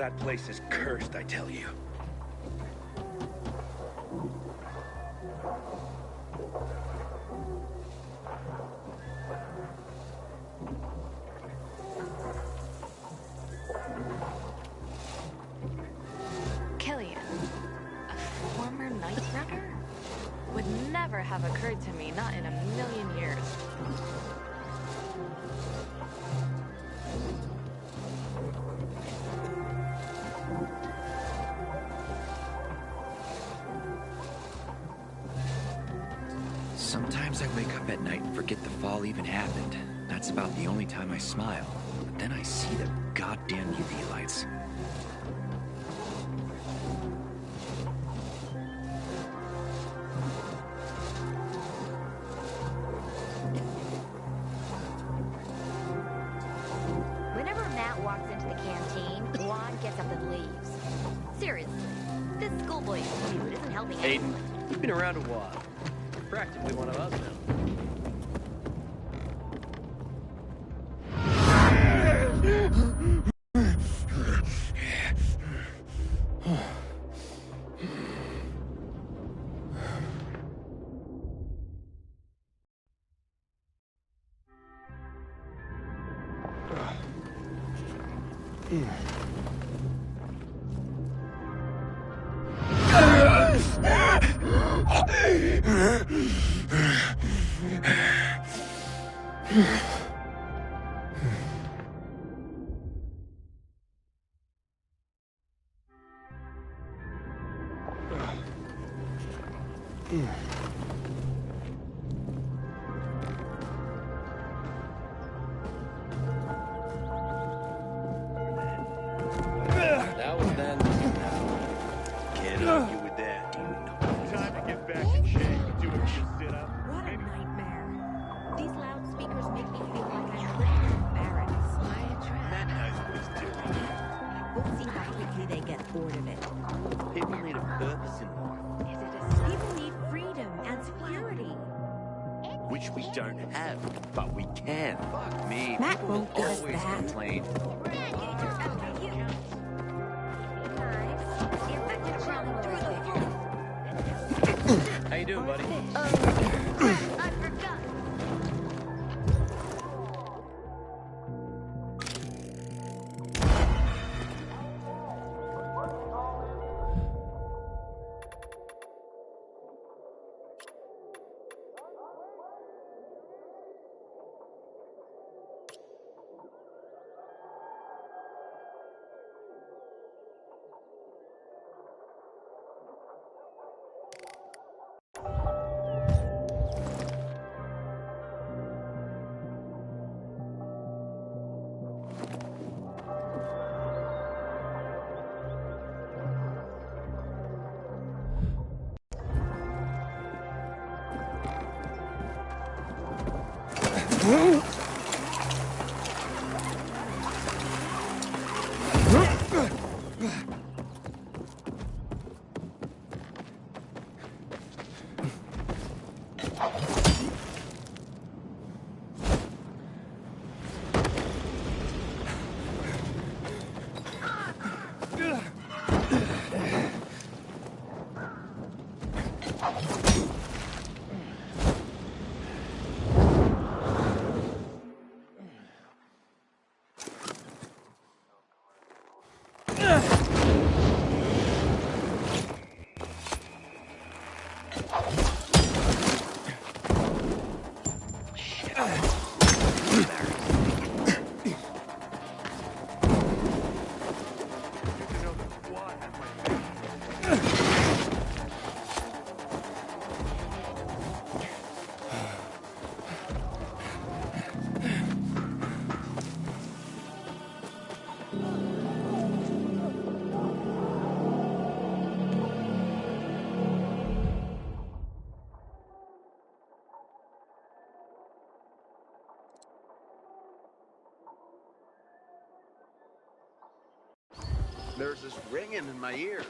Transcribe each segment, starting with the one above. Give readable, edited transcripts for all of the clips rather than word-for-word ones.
That place is cursed, I tell you. Have occurred to me, not in a million years. Sometimes I wake up at night and forget the fall even happened. That's about the only time I smile. But then I see the goddamn UV lights. Aiden, you've been around a while. You're practically one of us now. That was then. Can't argue with that. Time to get back in shape. Do it just sit up. What a nightmare. These loudspeakers make me feel like I'm living in barracks. That knows what he's doing. We'll see how quickly they get bored of it. People need a purpose in life. People need freedom and security. Which we don't have, but we can. Fuck me. Matt People will won't give us always that. complain. How you doing, buddy? I forgot. There's this ringing in my ears.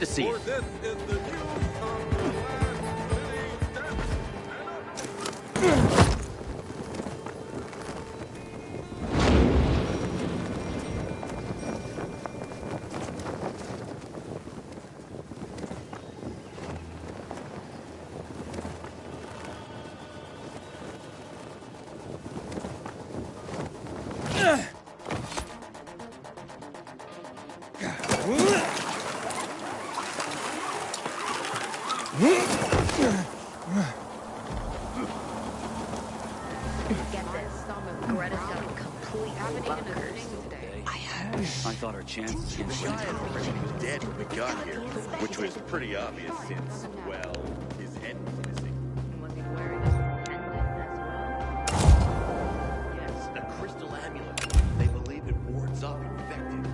to see you. This is the news I thought our chances against The guy had already been dead when we got here, which was pretty obvious since, well, his head was missing. Was he wearing a pendant as well? Yes, a crystal amulet. They believe it wards off infected.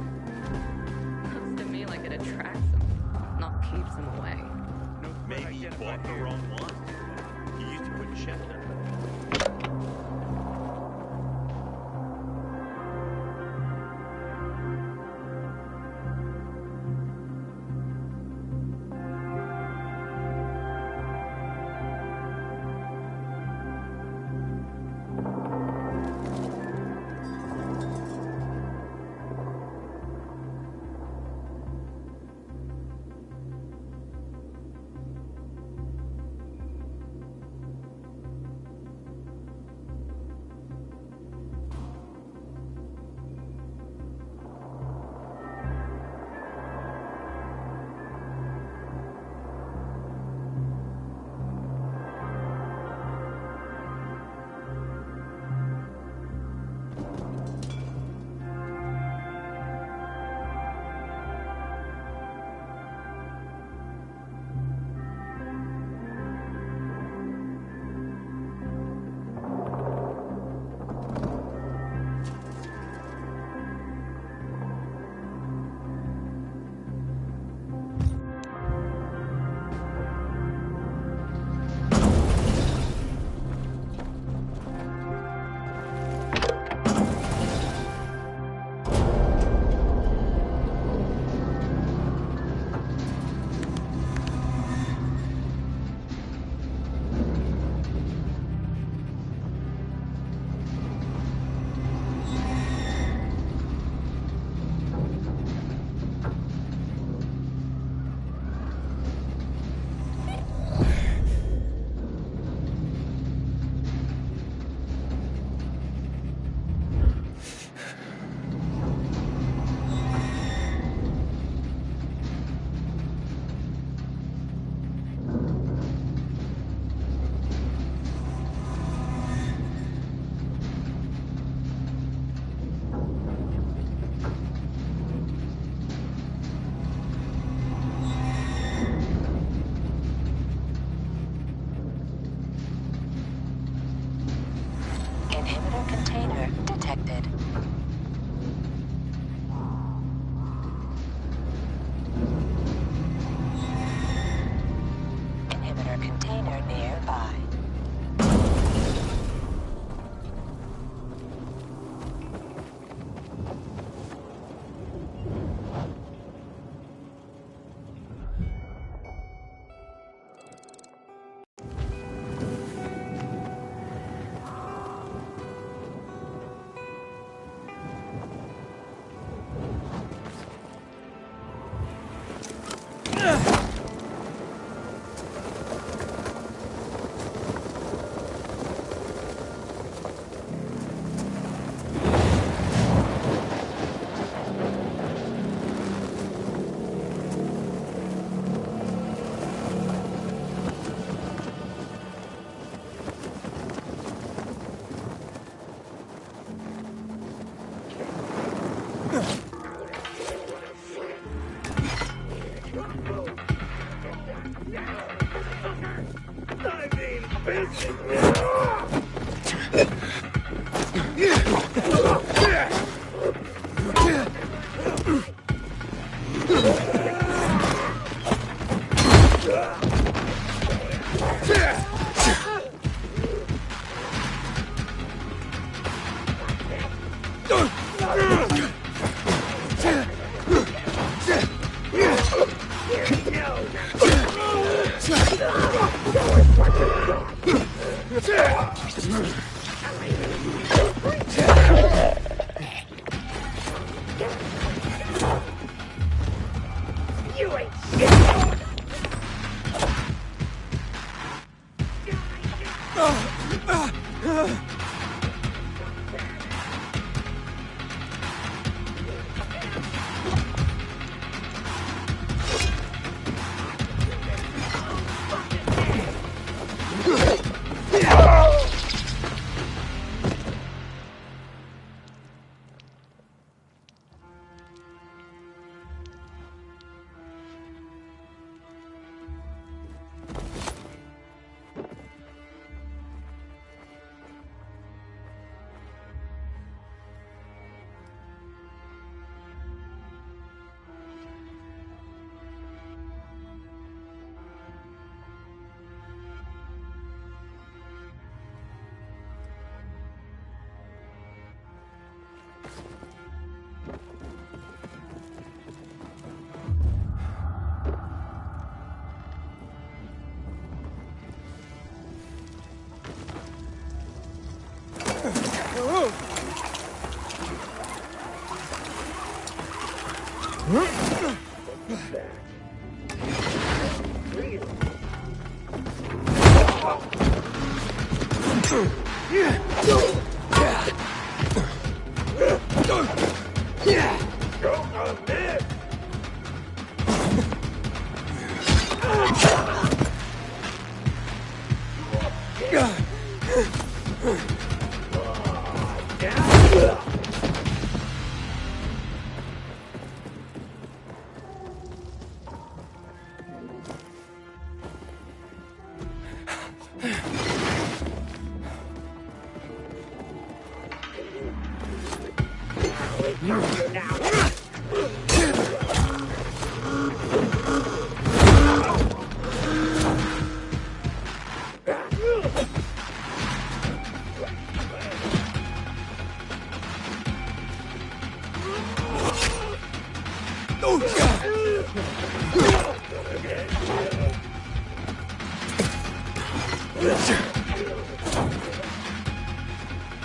Looks to me like it attracts them, not keeps them away. Maybe he bought the wrong one. He used to put chestnut. Inhibitor container detected. Inhibitor container nearby.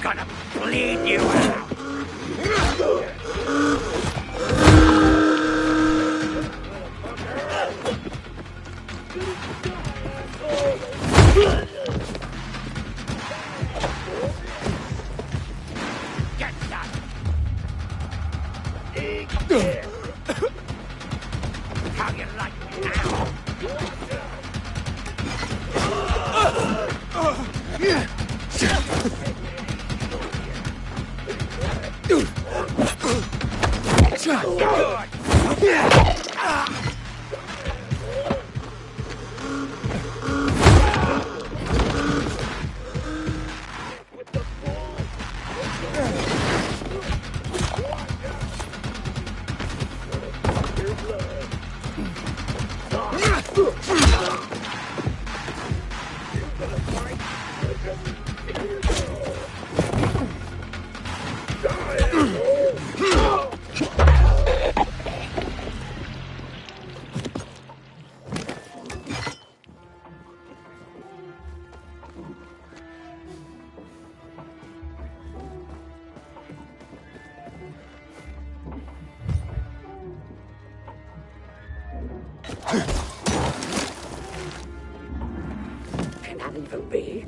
Gonna bleed you out. Get that. How you like me now? Can that even be?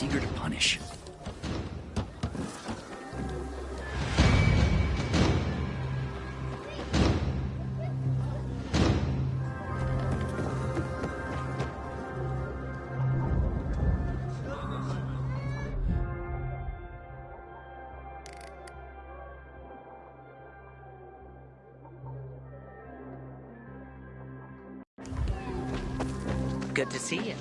Eager to punish. Good to see you.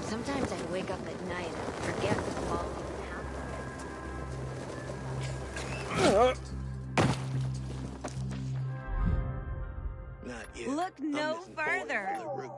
Sometimes I wake up at night and forget the fall Not yet. Look I'm no missing Boyd further. from the roof.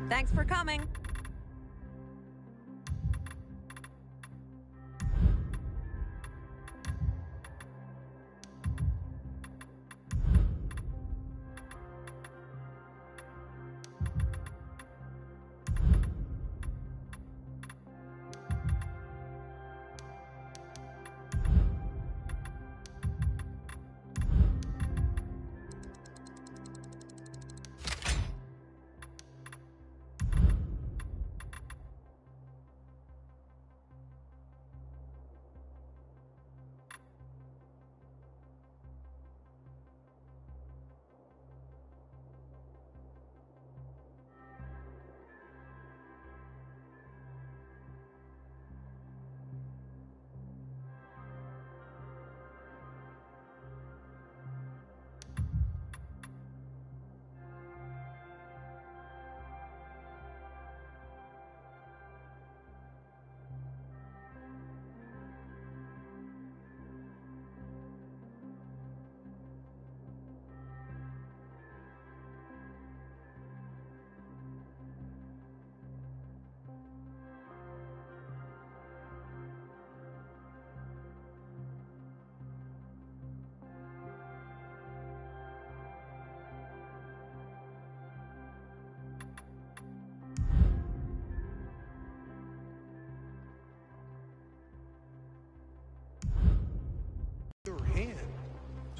Thanks for coming.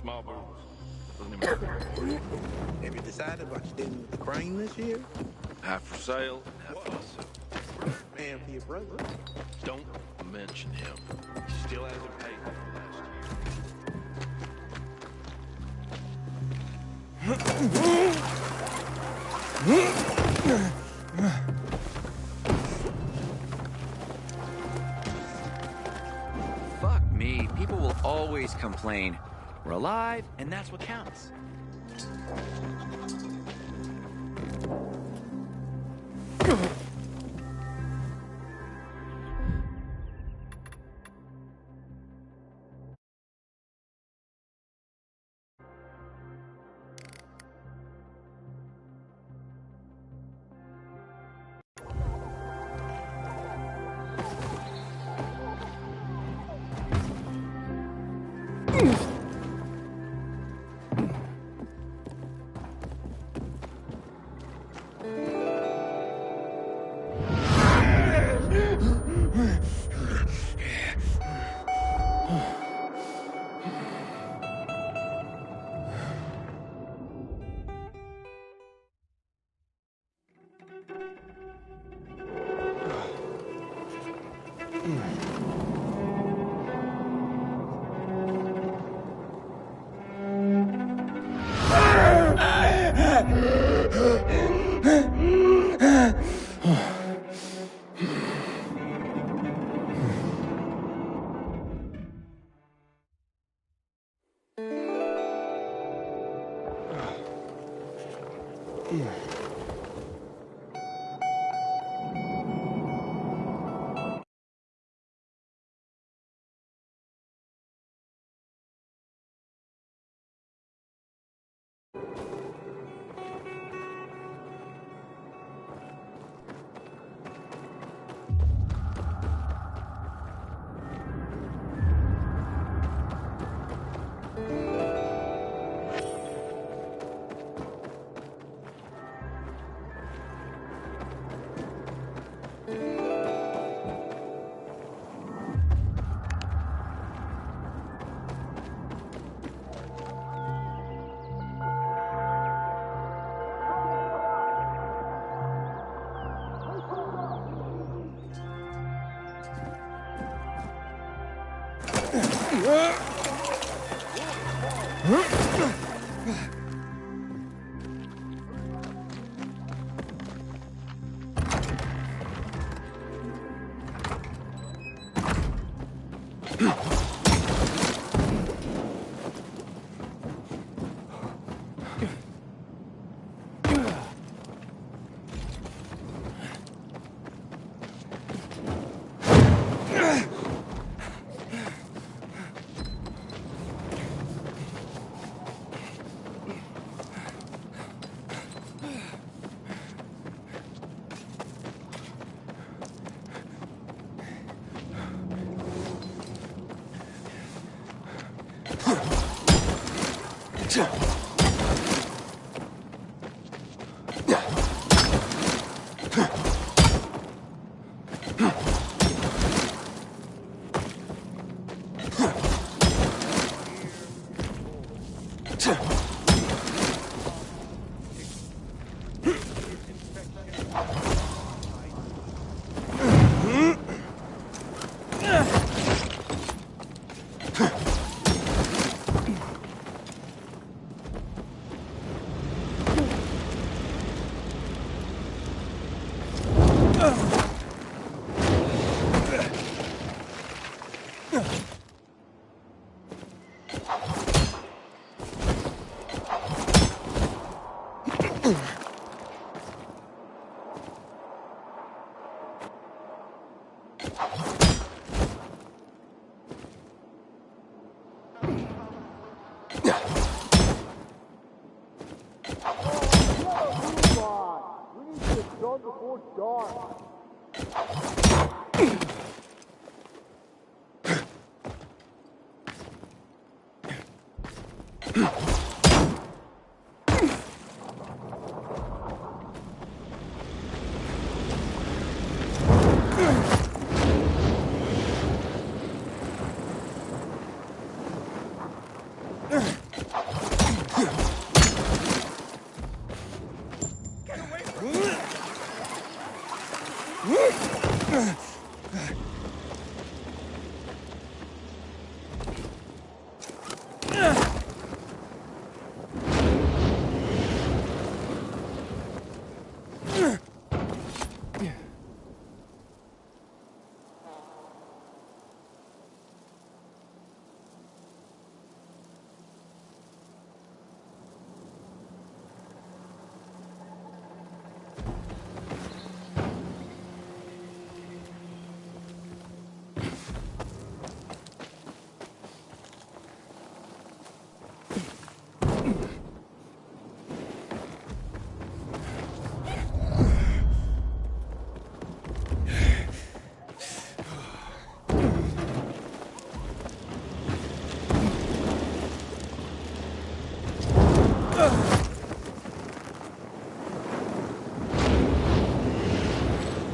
Small boots. Have you decided what you're doing with the crane this year? Half for sale, half for myself. Man for your brother. Don't mention him. He still hasn't paid me for last year. Fuck me. People will always complain. We're alive, and that's what counts.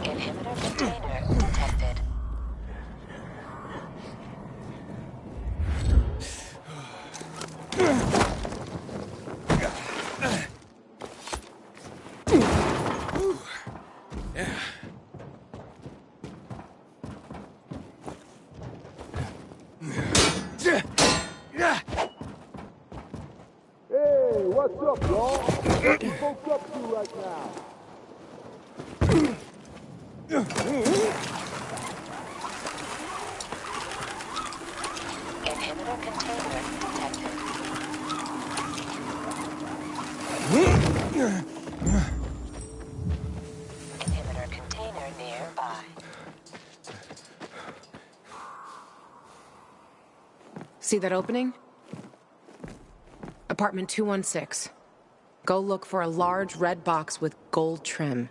Inhibitor container detected. Hey, what's up, y'all? What you folks up to right now? Inhibitor container detected. Inhibitor container nearby. See that opening? Apartment 216. Go look for a large red box with gold trim.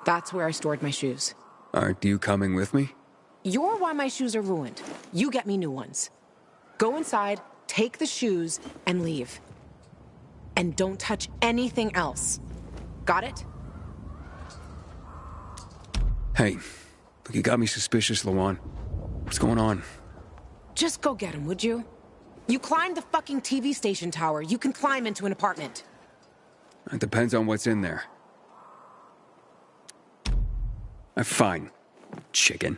That's where I stored my shoes. Aren't you coming with me? You're why my shoes are ruined. You get me new ones. Go inside, take the shoes, and leave. And don't touch anything else. Got it? Hey, look, you got me suspicious, Lawan. What's going on? Just go get him, would you? You climbed the fucking TV station tower. You can climb into an apartment. It depends on what's in there. Fine, chicken.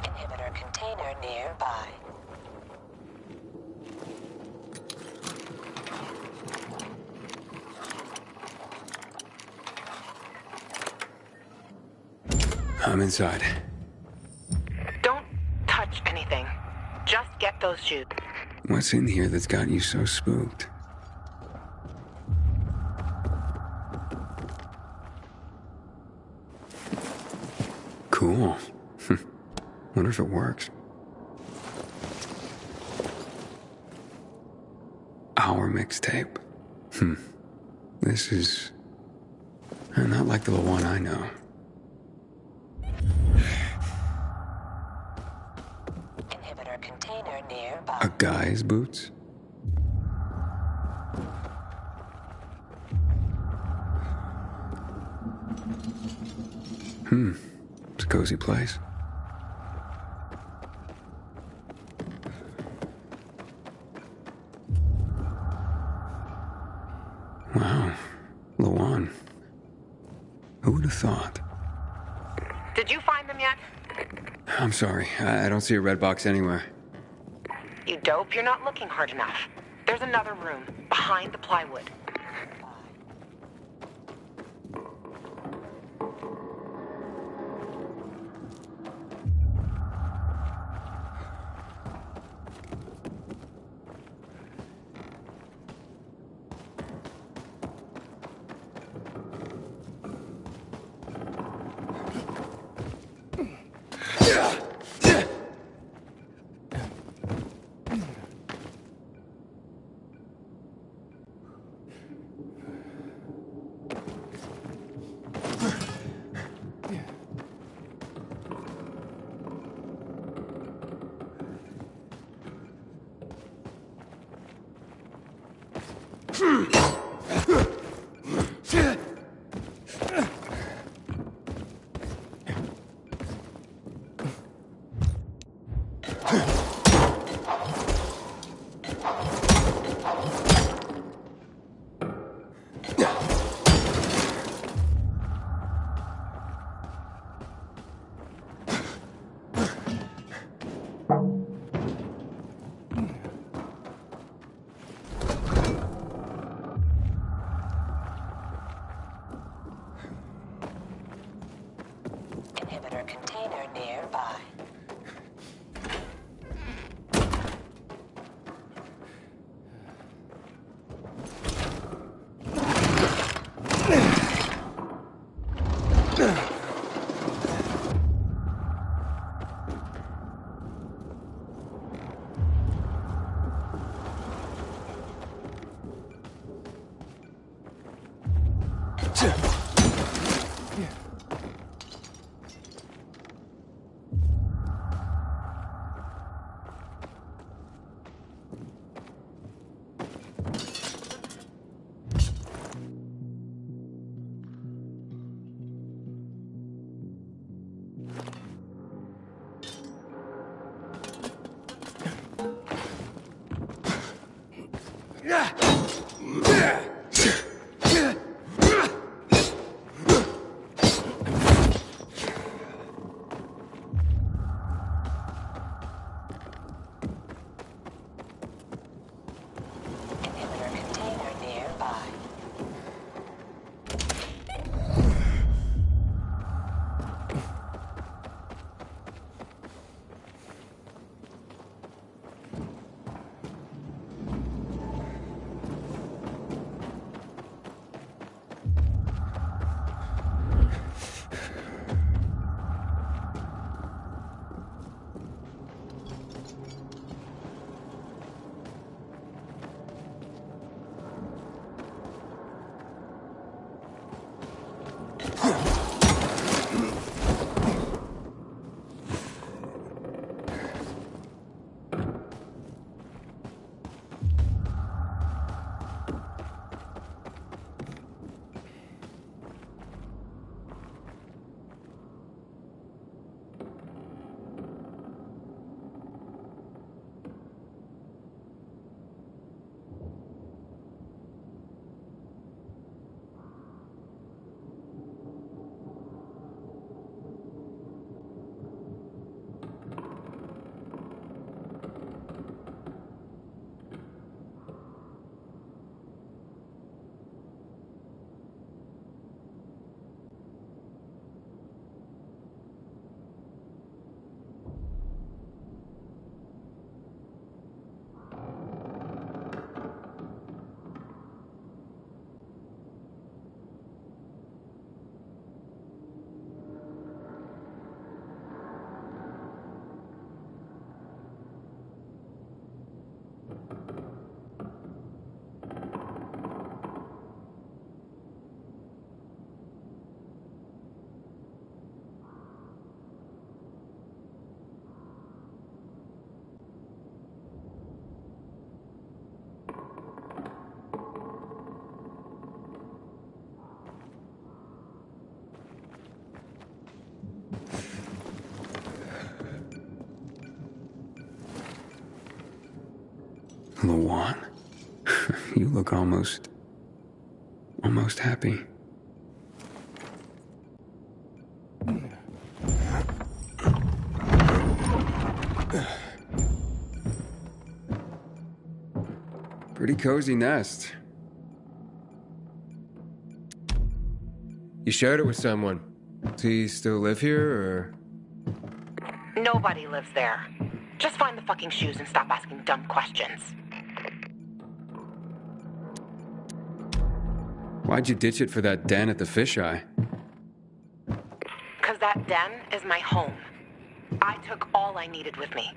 Inhibitor container nearby. I'm inside. Don't those shoes. What's in here that's got you so spooked? Cool. Wonder if it works. Our mixtape. This is not like the one I know. Inhibitor container nearby. A guy's boots? It's a cozy place. Wow. Lawan. Who would have thought? Did you find them yet? I'm sorry. I don't see a red box anywhere. You dope, you're not looking hard enough. There's another room, behind the plywood. Inhibitor container nearby. Lawan, you look almost happy. Pretty cozy nest. You shared it with someone. Does he still live here, or...? Nobody lives there. Just find the fucking shoes and stop asking dumb questions. Why'd you ditch it for that den at the fisheye? Because that den is my home. I took all I needed with me.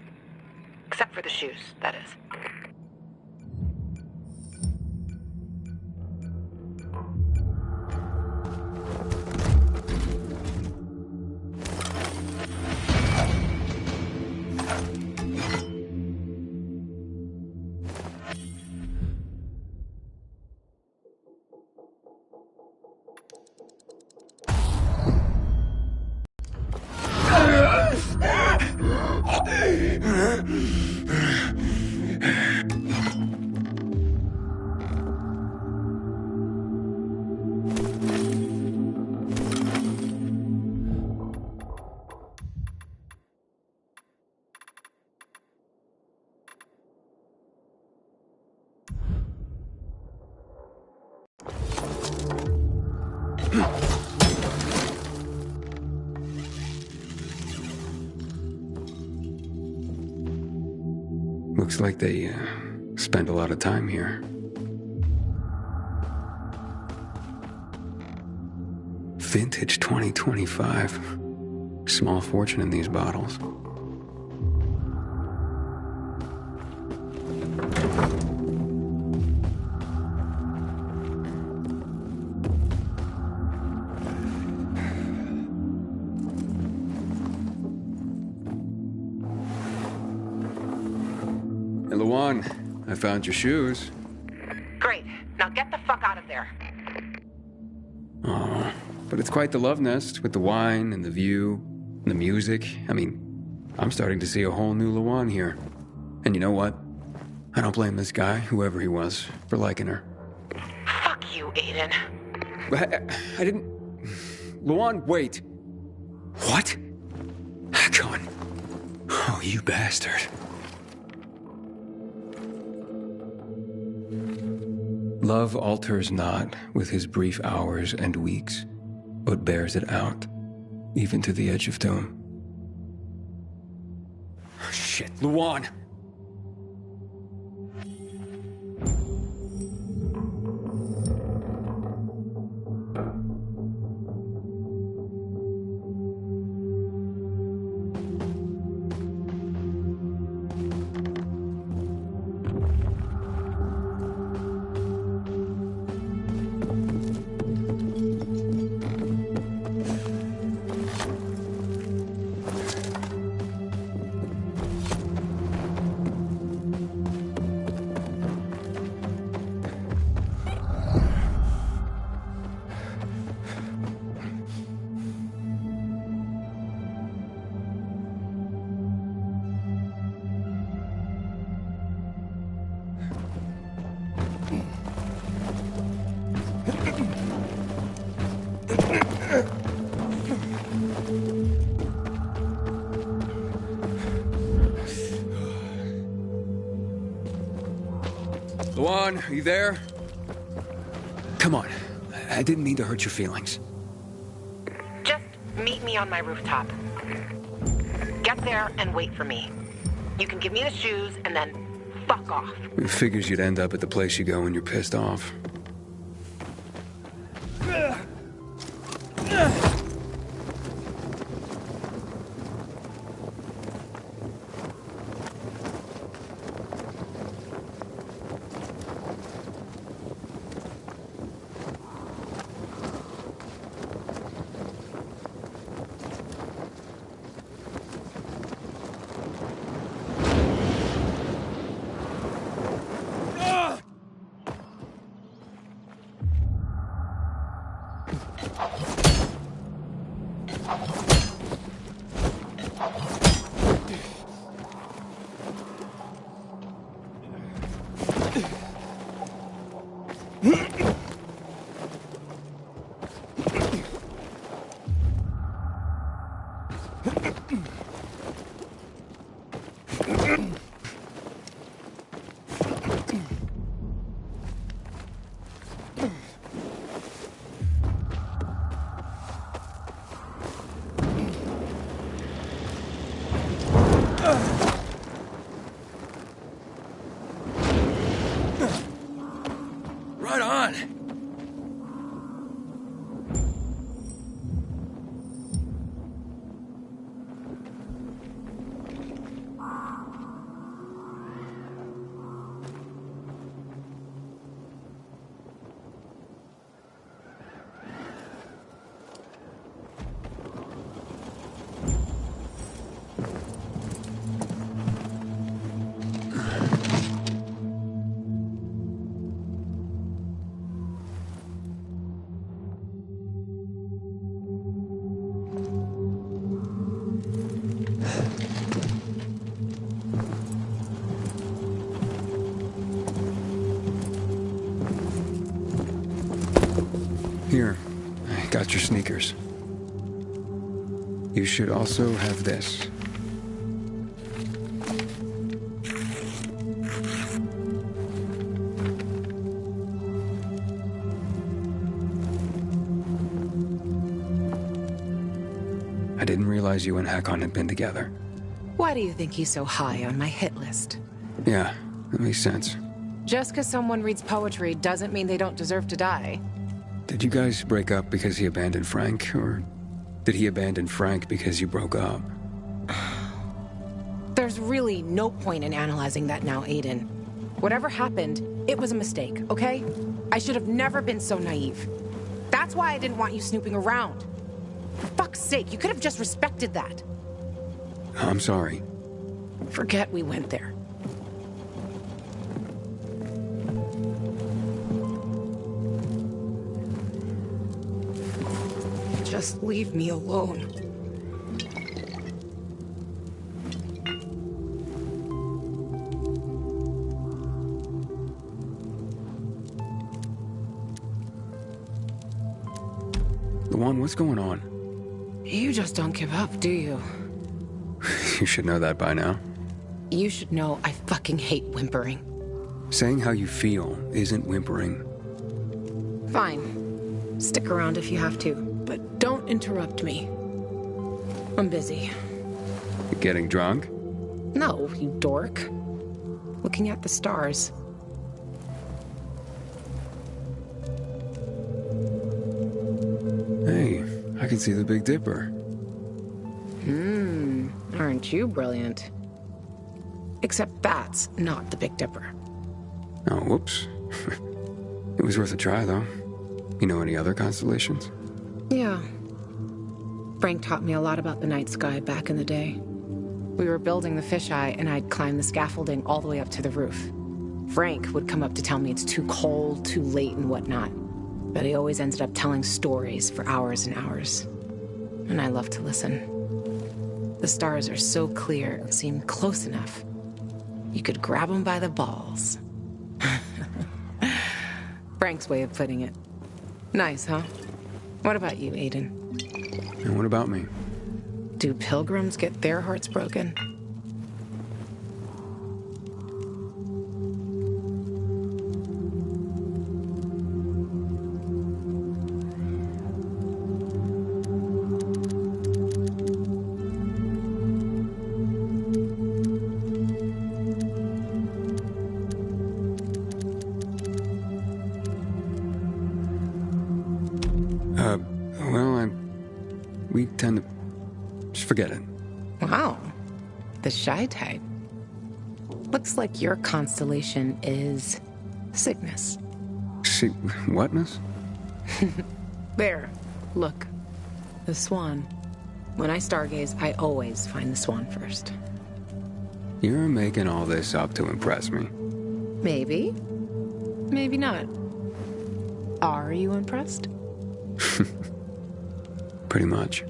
Except for the shoes, that is. Looks like they spend a lot of time here. Vintage 2025. Small fortune in these bottles. Hey, Lawan, I found your shoes. Great. Now get the fuck out of there. Oh, but it's quite the love nest with the wine and the view and the music. I mean, I'm starting to see a whole new Lawan here. And you know what? I don't blame this guy, whoever he was, for liking her. Fuck you, Aiden. I didn't... Lawan, wait. What? Hakon. Oh, you bastard. Love alters not with his brief hours and weeks, but bears it out, even to the edge of doom. Oh, shit, Lawan! Lawan, are you there? Come on. I didn't mean to hurt your feelings. Just meet me on my rooftop. Get there and wait for me. You can give me the shoes and then fuck off. It figures you'd end up at the place you go when you're pissed off. Here, I got your sneakers. You should also have this. I didn't realize you and Hakon had been together. Why do you think he's so high on my hit list? Yeah, that makes sense. Just because someone reads poetry doesn't mean they don't deserve to die. Did you guys break up because he abandoned Frank, or did he abandon Frank because you broke up? There's really no point in analyzing that now, Aiden. Whatever happened, it was a mistake, okay? I should have never been so naive. That's why I didn't want you snooping around. For fuck's sake, you could have just respected that. I'm sorry. Forget we went there. Just leave me alone. Luan, what's going on? You just don't give up, do you? You should know that by now. You should know I fucking hate whimpering. Saying how you feel isn't whimpering. Fine. Stick around if you have to, but don't interrupt me. I'm busy. You getting drunk? No, you dork. Looking at the stars. Hey, I can see the Big Dipper. Aren't you brilliant? Except that's not the Big Dipper. Oh, whoops. It was worth a try, though. You know any other constellations? Yeah. Frank taught me a lot about the night sky back in the day. We were building the fisheye, and I'd climb the scaffolding all the way up to the roof. Frank would come up to tell me it's too cold, too late, and whatnot. But he always ended up telling stories for hours and hours. And I love to listen. The stars are so clear, seem close enough. You could grab them by the balls. Frank's way of putting it. Nice, huh? What about you, Aiden? And what about me? Do pilgrims get their hearts broken? We tend to... Just forget it. Wow. The shy type. Looks like your constellation is... Cygnus. See, whatness? There. Look. The swan. When I stargaze, I always find the swan first. You're making all this up to impress me. Maybe. Maybe not. Are you impressed? Pretty much.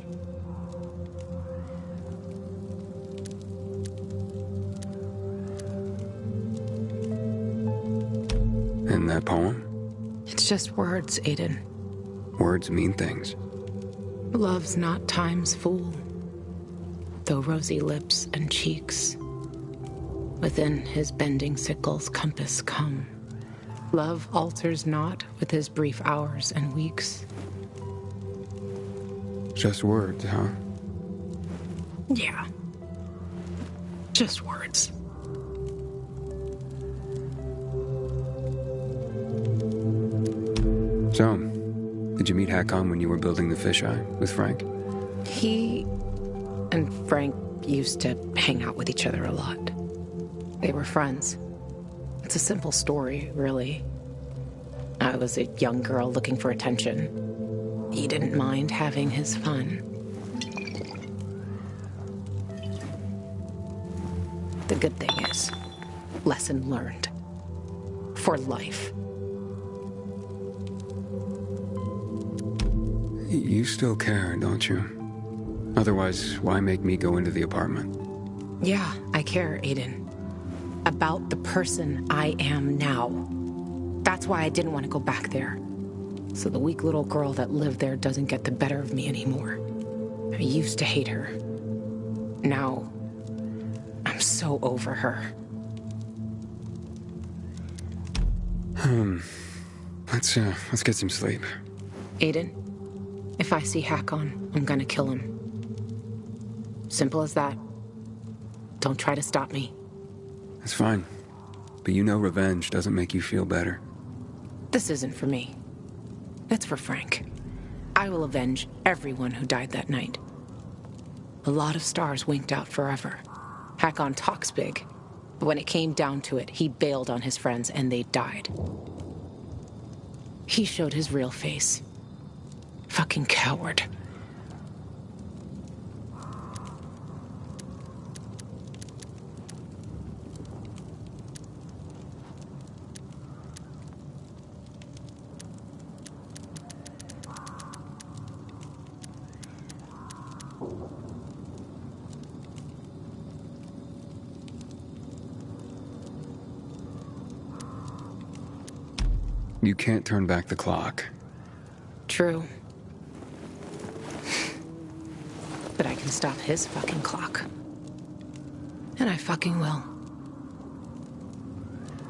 And that poem? It's just words, Aiden. Words mean things. Love's not time's fool, though rosy lips and cheeks within his bending sickle's compass come. Love alters not with his brief hours and weeks. Just words, huh? Yeah. Just words. So, did you meet Hakon when you were building the fisheye with Frank? He and Frank used to hang out with each other a lot. They were friends. It's a simple story, really. I was a young girl looking for attention. He didn't mind having his fun. The good thing is, lesson learned. For life. You still care, don't you? Otherwise, why make me go into the apartment? Yeah, I care, Aiden. About the person I am now. That's why I didn't want to go back there. so the weak little girl that lived there doesn't get the better of me anymore. I used to hate her. Now, I'm so over her. Let's get some sleep. Aiden, if I see Hakon, I'm gonna kill him. Simple as that. Don't try to stop me. That's fine. But you know revenge doesn't make you feel better. This isn't for me. It's for Frank. I will avenge everyone who died that night. A lot of stars winked out forever. Hakon talks big, but when it came down to it, he bailed on his friends and they died. He showed his real face. Fucking coward. You can't turn back the clock. True. But I can stop his fucking clock. And I fucking will.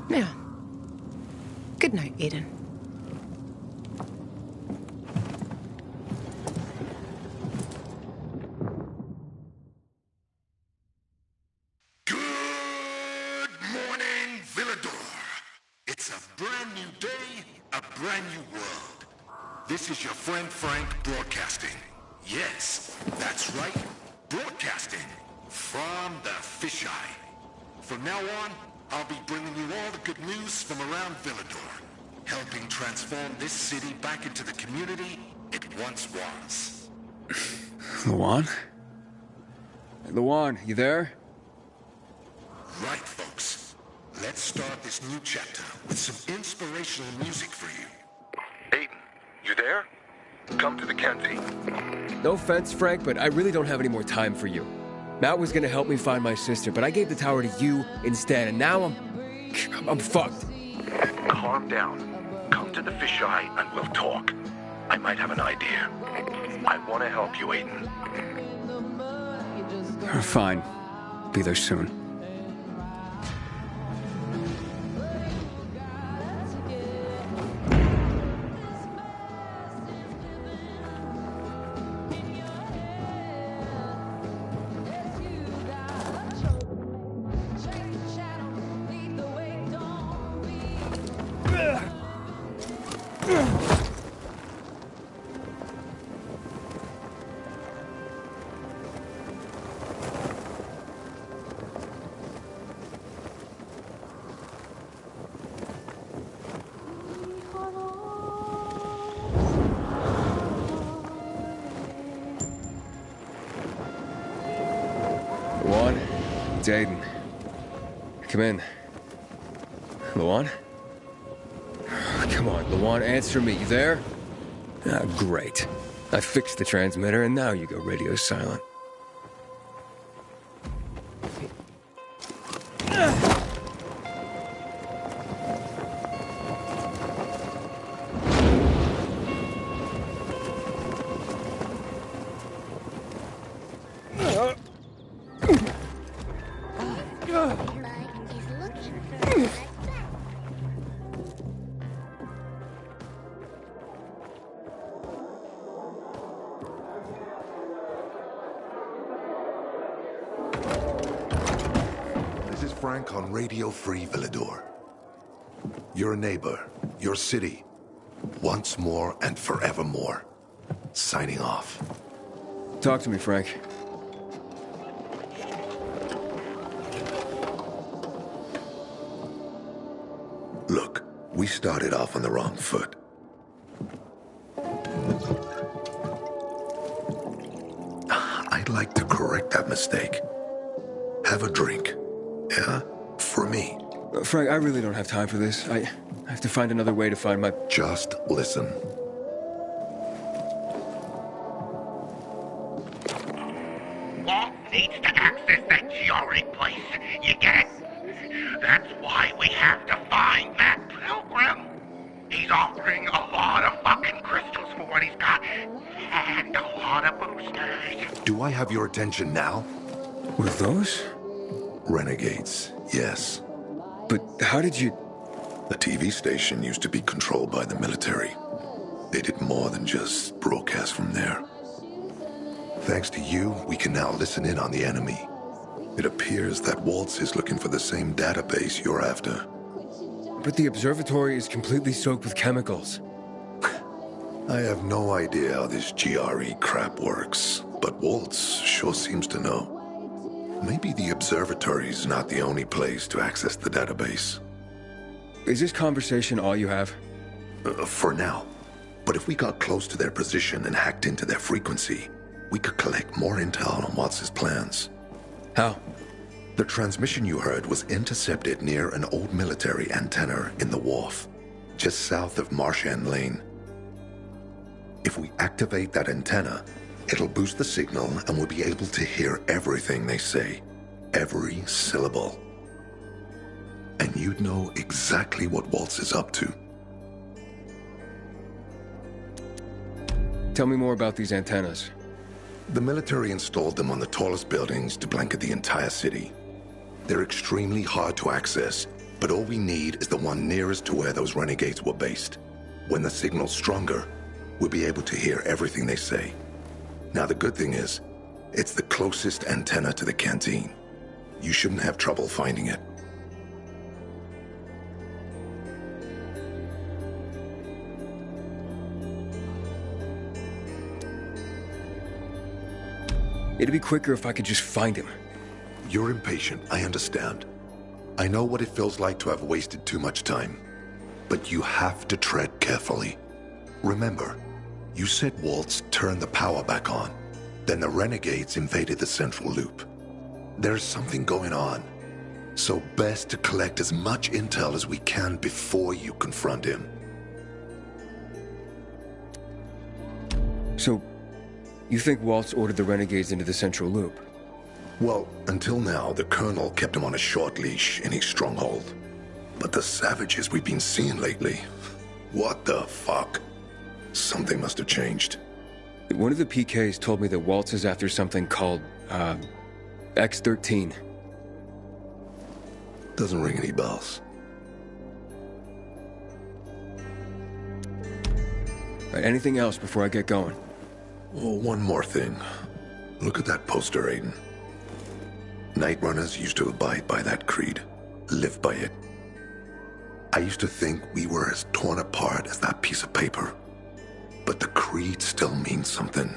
Yeah. Good night, Aiden. Good morning, Villador. It's a brand new day, a brand new world. This is your friend Frank broadcasting. Yes, that's right, broadcasting from the fisheye. From now on, I'll be bringing you all the good news from around Villador, helping transform this city back into the community it once was. Luan? Luan, you there? Right, folks. Let's start this new chapter with some inspirational music for you. Aiden, you there? Come to the canteen. No offense, Frank, but I really don't have any more time for you. Matt was gonna help me find my sister, but I gave the tower to you instead, and now I'm fucked. Calm down. Come to the fisheye and we'll talk. I might have an idea. I want to help you, Aiden. Fine. Be there soon. Luan, it's Aiden. Come in. Luan? Come on, Luan, answer me. You there? Ah, great. I fixed the transmitter, and now you go radio silent. Frank on Radio Free Villador. Your neighbor, your city, once more and forevermore. Signing off. Talk to me, Frank. Look, we started off on the wrong foot. I'd like to correct that mistake. Have a drink. Yeah? For me. Frank, I really don't have time for this. I have to find another way to find my... Just listen. Walt needs to access that Giori place. You get it? That's why we have to find that pilgrim. He's He's offering a lot of fucking crystals for what he's got. And a lot of boosters. Do I have your attention now? With those? Renegades, yes. But how did you... The TV station used to be controlled by the military. They did more than just broadcast from there. Thanks to you, we can now listen in on the enemy. It appears that Waltz is looking for the same database you're after. But the observatory is completely soaked with chemicals. I have no idea how this GRE crap works, but Waltz sure seems to know. Maybe the observatory's not the only place to access the database. Is this conversation all you have? For now. But if we got close to their position and hacked into their frequency, we could collect more intel on Watts' plans. How? The transmission you heard was intercepted near an old military antenna in the wharf, just south of Marsh End Lane. If we activate that antenna, it'll boost the signal and we'll be able to hear everything they say. Every syllable. And you'd know exactly what Waltz is up to. Tell me more about these antennas. The military installed them on the tallest buildings to blanket the entire city. They're extremely hard to access, but all we need is the one nearest to where those renegades were based. When the signal's stronger, we'll be able to hear everything they say. Now the good thing is, it's the closest antenna to the canteen. You shouldn't have trouble finding it. It'd be quicker if I could just find him. You're impatient, I understand. I know what it feels like to have wasted too much time. But you have to tread carefully. Remember, you said Waltz turned the power back on. Then the renegades invaded the central loop. There's something going on. So best to collect as much intel as we can before you confront him. So, you think Waltz ordered the renegades into the central loop? Well, until now, the Colonel kept him on a short leash in his stronghold. But the savages we've been seeing lately, what the fuck? Something must have changed. One of the PKs told me that Waltz is after something called, X-13. Doesn't ring any bells. Right, anything else before I get going? Oh, one more thing. Look at that poster, Aiden. Night Runners used to abide by that creed, live by it. I used to think we were as torn apart as that piece of paper. But the creed still means something.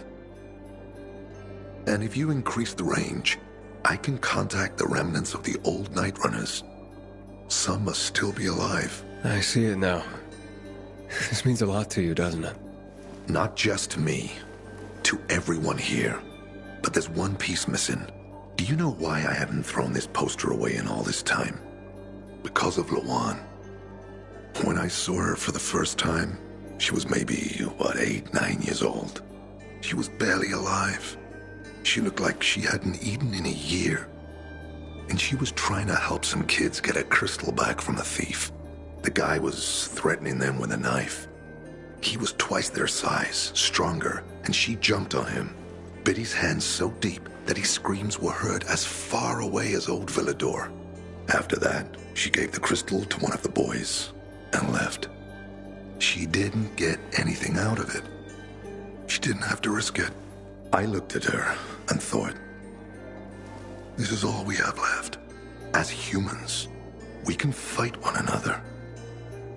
And if you increase the range, I can contact the remnants of the old Night Runners. Some must still be alive. I see it now. This means a lot to you, doesn't it? Not just to me. To everyone here. But there's one piece missing. Do you know why I haven't thrown this poster away in all this time? Because of Lawan. When I saw her for the first time, she was maybe, 8, 9 years old. She was barely alive. She looked like she hadn't eaten in a year. And she was trying to help some kids get a crystal back from a thief. The guy was threatening them with a knife. He was twice their size, stronger, and she jumped on him, bit his hands so deep that his screams were heard as far away as Old Villador. After that, she gave the crystal to one of the boys and left. She didn't get anything out of it. She didn't have to risk it. I looked at her and thought, this is all we have left. As humans, we can fight one another.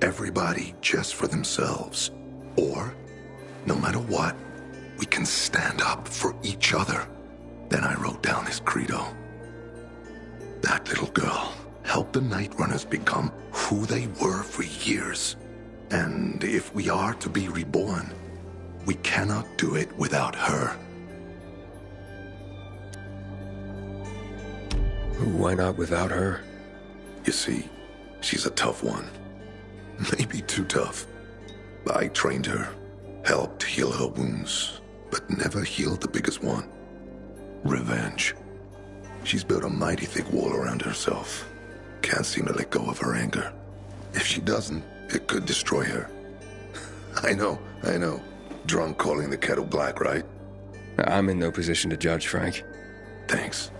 Everybody just for themselves. Or, no matter what, we can stand up for each other. Then I wrote down this credo. That little girl helped the Night Runners become who they were for years. And if we are to be reborn, we cannot do it without her. Why not without her? You see, she's a tough one. Maybe too tough. I trained her, helped heal her wounds, but never healed the biggest one. Revenge. She's built a mighty thick wall around herself. Can't seem to let go of her anger. If she doesn't, it could destroy her. I know. Drunk calling the kettle black, right? I'm in no position to judge, Frank. Thanks.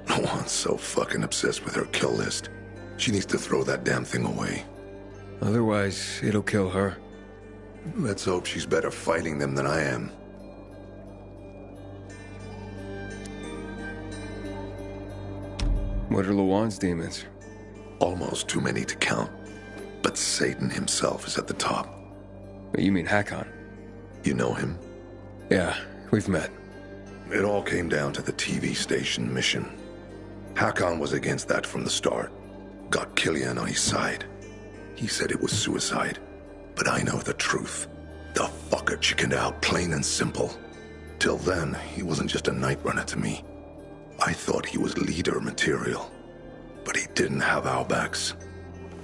Lawan's so fucking obsessed with her kill list. She needs to throw that damn thing away. Otherwise, it'll kill her. Let's hope she's better fighting them than I am. What are Lawan's demons? Almost too many to count. But Satan himself is at the top. You mean Hakon? You know him? Yeah, we've met. It all came down to the TV station mission. Hakon was against that from the start. Got Killian on his side. He said it was suicide. But I know the truth. The fucker chickened out, plain and simple. Till then, he wasn't just a night runner to me. I thought he was leader material. But he didn't have our backs.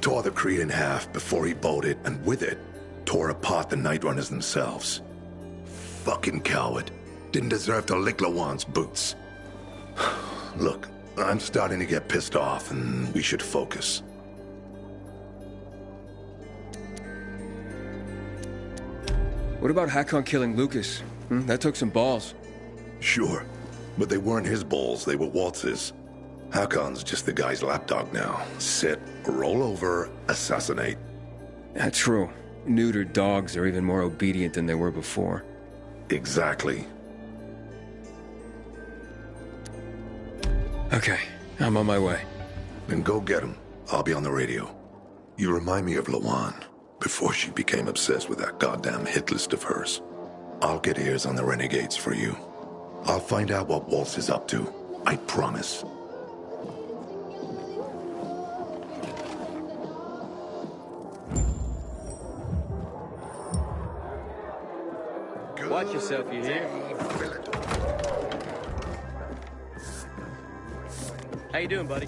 Tore the Creed in half before he bolted, and with it, tore apart the Night Runners themselves. Fucking coward. Didn't deserve to lick Lawan's boots. Look, I'm starting to get pissed off, and we should focus. What about Hakon killing Lucas? That took some balls. Sure, but they weren't his balls, they were Waltz's. Hakon's just the guy's lapdog now. Sit, roll over, assassinate. That's true. Neutered dogs are even more obedient than they were before. Exactly. Okay, I'm on my way. Then go get him. I'll be on the radio. You remind me of Lawan, before she became obsessed with that goddamn hit list of hers. I'll get ears on the renegades for you. I'll find out what Waltz is up to. I promise. Watch yourself, you hear? How you doing, buddy?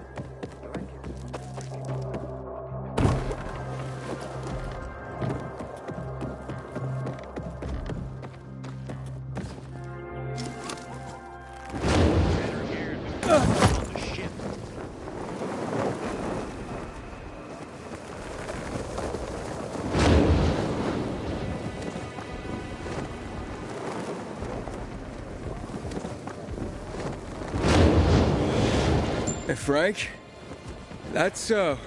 Hey, Frank? That's, Yep.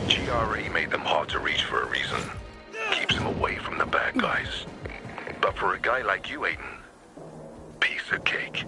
GRE made them hard to reach for a reason. Keeps them away from the bad guys. But for a guy like you, Aiden, piece of cake.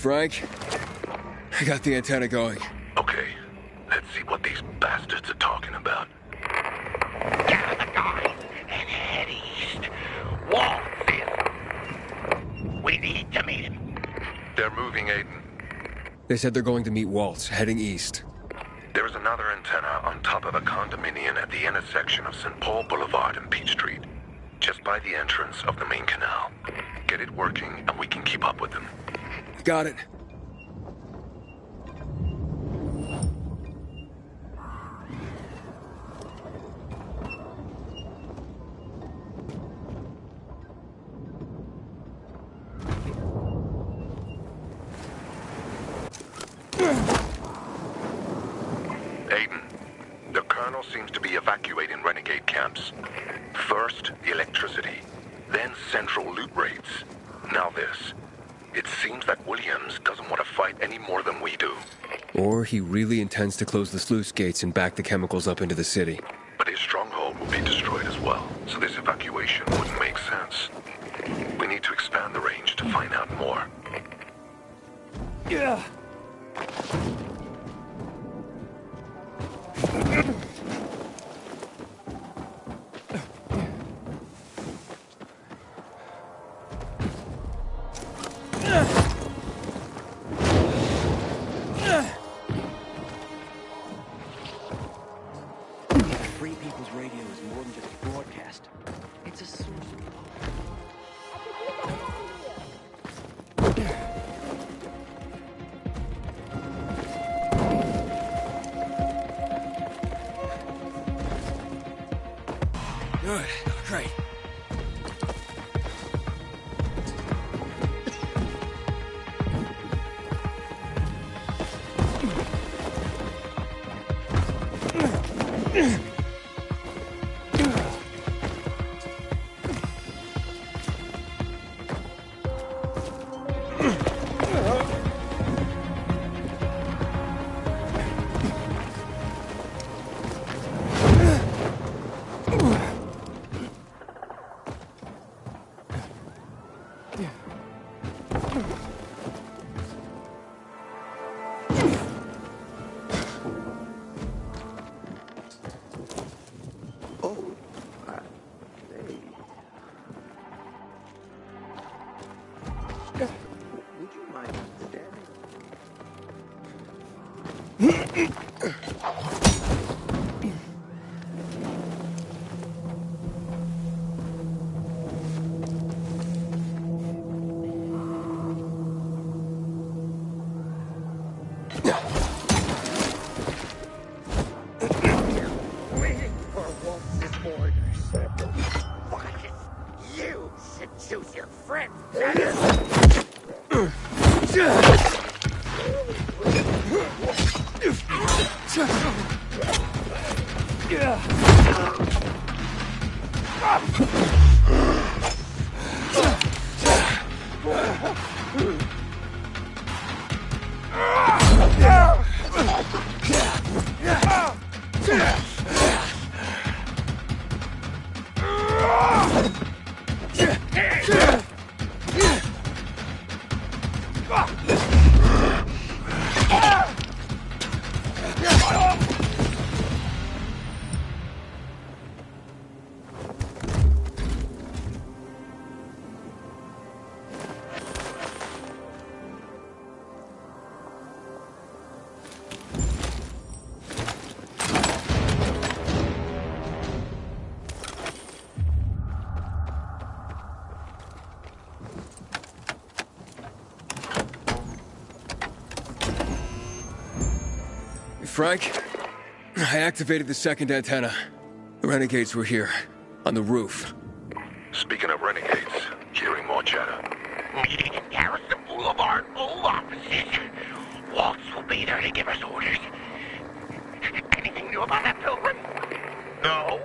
Frank, I got the antenna going. Okay, let's see what these bastards are talking about. Gather the guys and head east. Waltz is. We need to meet him. They're moving, Aiden. They said they're going to meet Waltz, heading east. There is another antenna on top of a condominium at the intersection of St. Paul Boulevard and Peach Street, just by the entrance of the main canal. Get it working and we can keep up with them. Got it. Aiden, the Colonel seems to be evacuating renegade camps. First, the electricity, then central loot raids. Now this. It seems that Williams doesn't want to fight any more than we do. Or he really intends to close the sluice gates and back the chemicals up into the city. But his stronghold will be destroyed as well, so this evacuation wouldn't make sense. We need to expand the range to find out more. Yeah. Free People's Radio is more than just a broadcast. It's a source of Good. Great. Would you mind standing? Waiting for Waltz's orders. Why, you should choose your friends better. Frank. I activated the second antenna. The renegades were here, on the roof. Speaking of renegades, hearing more chatter. Meeting in Garrison Boulevard, old offices. Waltz will be there to give us orders. Anything new about that pilgrim? No.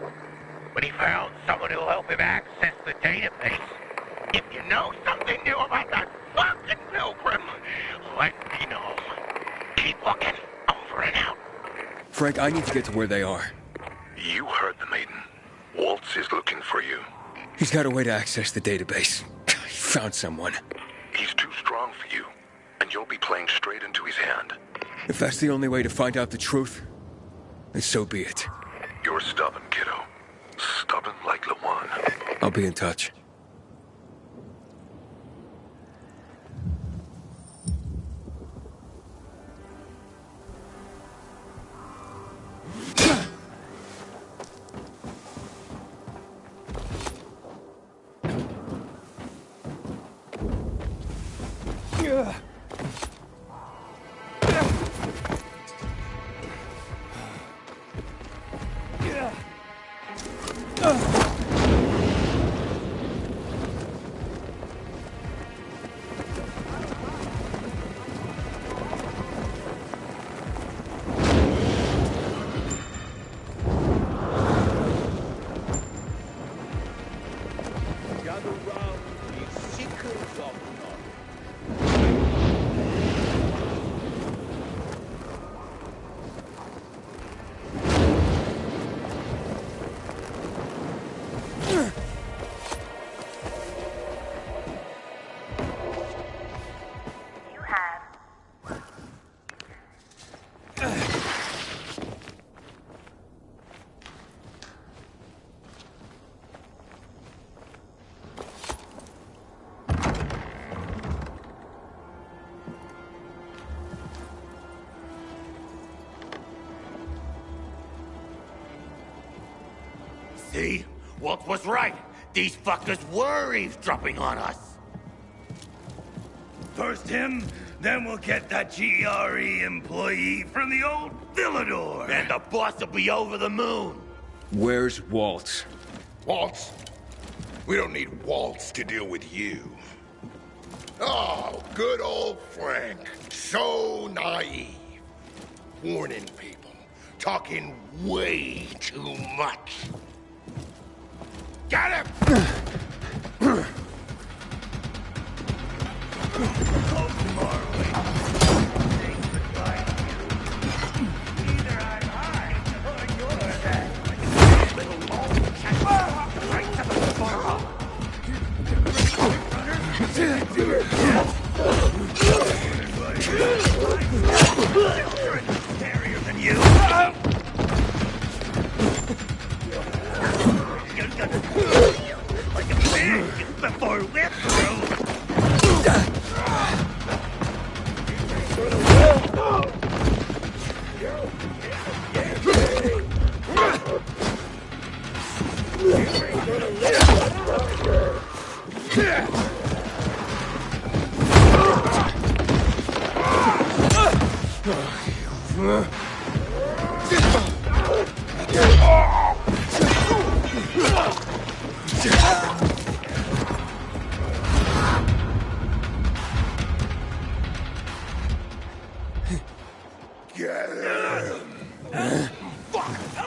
But he found someone who'll help him access the database. If you know something new about that fucking pilgrim, let me know. Keep looking. Over and out. Frank, I need to get to where they are. You heard the maiden. Waltz is looking for you. He's got a way to access the database. He found someone. He's too strong for you, and you'll be playing straight into his hand. If that's the only way to find out the truth, then so be it. You're stubborn, kiddo. Stubborn like Lawan. I'll be in touch. See? Walt was right. These fuckers were eavesdropping on us. First him, then we'll get that GRE employee from the old Villador. And the boss will be over the moon. Where's Waltz? Waltz? We don't need Waltz to deal with you. Oh, good old Frank. So naive. Warning people. Talking way too much. Got him! Scarier than you. Like a pig before we're through.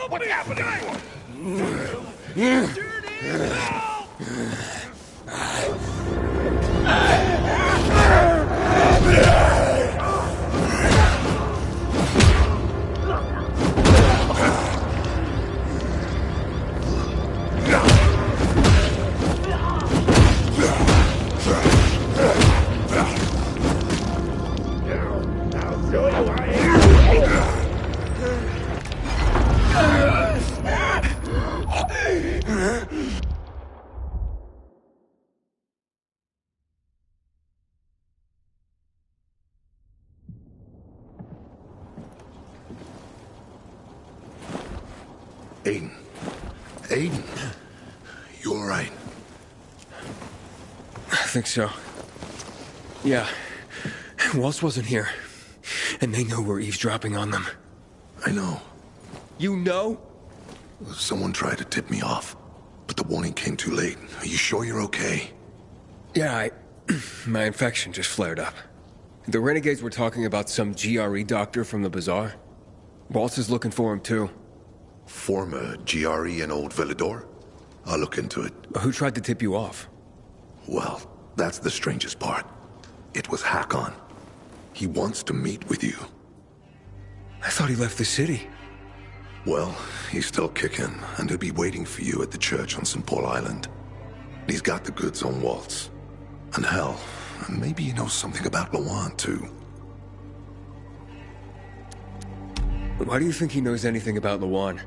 What's happening? Aiden. Aiden. You all right? I think so. Yeah. Waltz wasn't here. And they know we're eavesdropping on them. I know. You know? Someone tried to tip me off, but the warning came too late. Are you sure you're okay? Yeah, my infection just flared up. The renegades were talking about some GRE doctor from the bazaar. Waltz is looking for him, too. Former GRE in Old Villador? I'll look into it. Who tried to tip you off? Well, that's the strangest part. It was Hakon. He wants to meet with you. I thought he left the city. Well, he's still kicking, and he'll be waiting for you at the church on St. Paul Island. He's got the goods on Waltz. And hell, maybe he knows something about Lawan, too. Why do you think he knows anything about Lawan?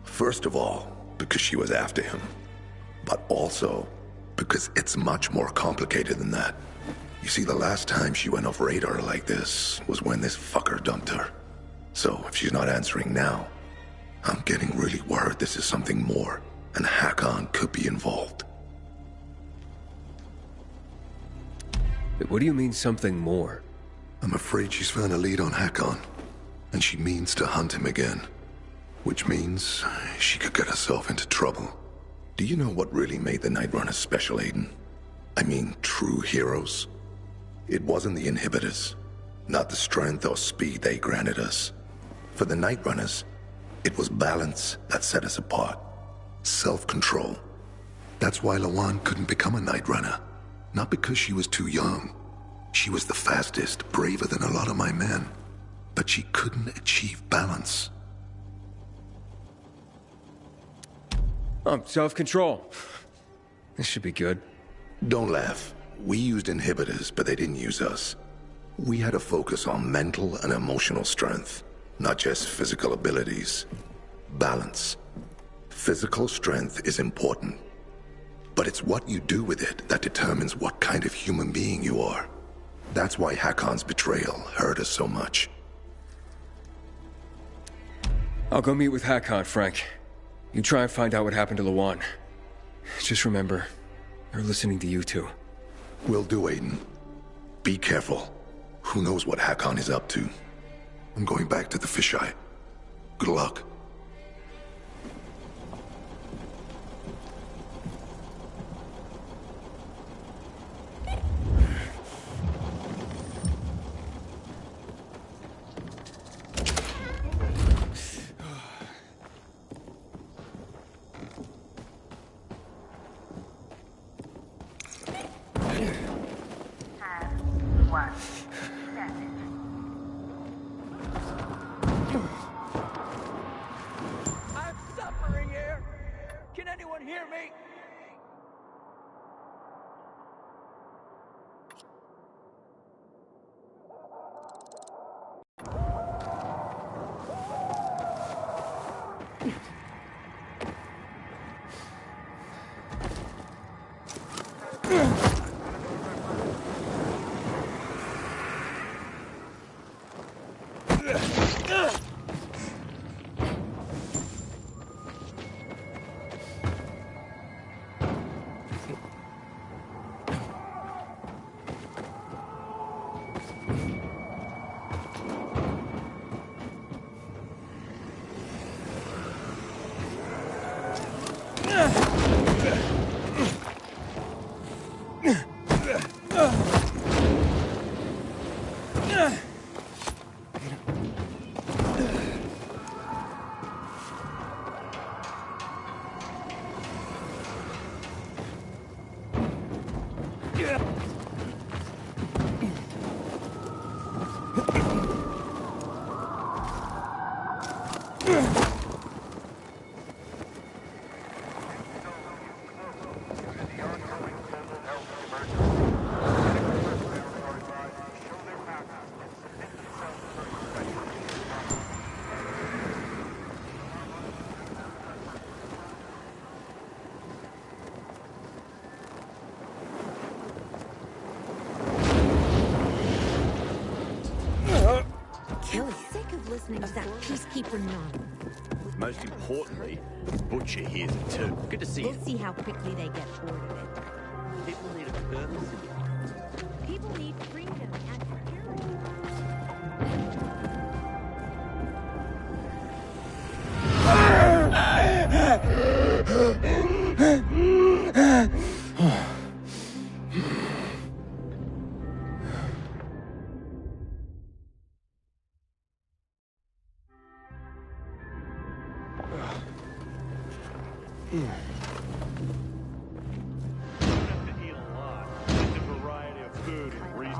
First of all, because she was after him. But also, because it's much more complicated than that. You see, the last time she went off radar like this was when this fucker dumped her. So, if she's not answering now, I'm getting really worried this is something more, and Hakon could be involved. What do you mean, something more? I'm afraid she's found a lead on Hakon, and she means to hunt him again. Which means she could get herself into trouble. Do you know what really made the Night Runners special, Aiden? I mean, true heroes? It wasn't the inhibitors, not the strength or speed they granted us. For the Night Runners, it was balance that set us apart. Self-control. That's why Lawan couldn't become a Night Runner. Not because she was too young. She was the fastest, braver than a lot of my men. But she couldn't achieve balance. Self-control. This should be good. Don't laugh. We used inhibitors, but they didn't use us. We had to focus on mental and emotional strength, not just physical abilities. Balance. Physical strength is important, but it's what you do with it that determines what kind of human being you are. That's why Hakon's betrayal hurt us so much. I'll go meet with Hakon, Frank. You try and find out what happened to Lawan. Just remember, they're listening to you two. Will do, Aiden. Be careful. Who knows what Hakon is up to? I'm going back to the fisheye. Good luck. I'm suffering here. Can anyone hear me? Of that peacekeeper nom. Most importantly, the butcher hears it too. Good to see you. We'll see how quickly they get bored of it. People need a purpose in life. People need freedom and security.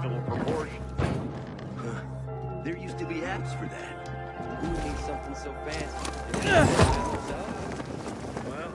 festival proportions. There used to be apps for that. Who needs something so fancy? Well,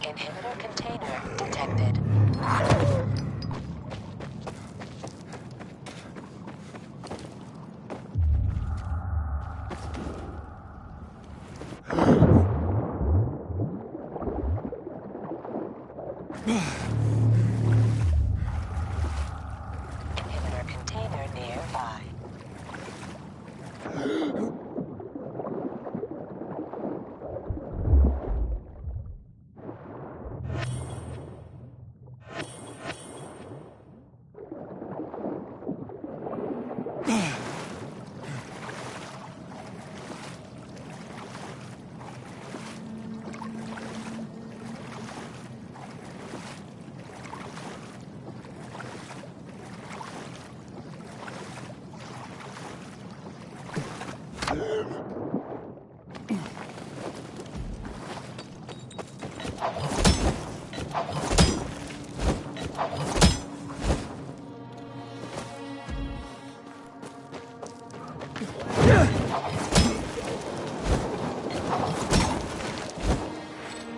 Inhibitor container detected. Inhibitor container nearby.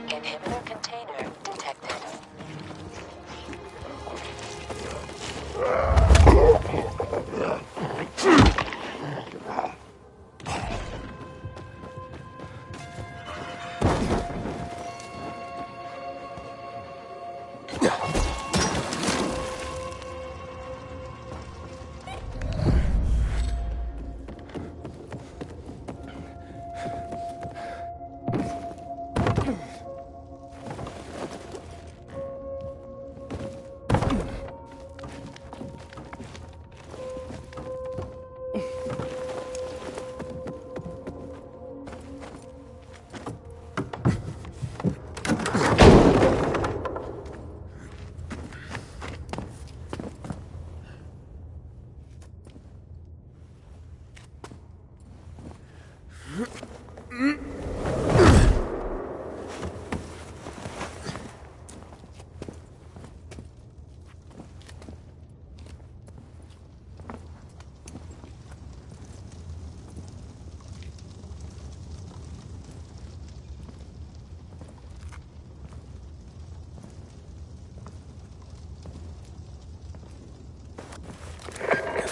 Inhibitor container detected.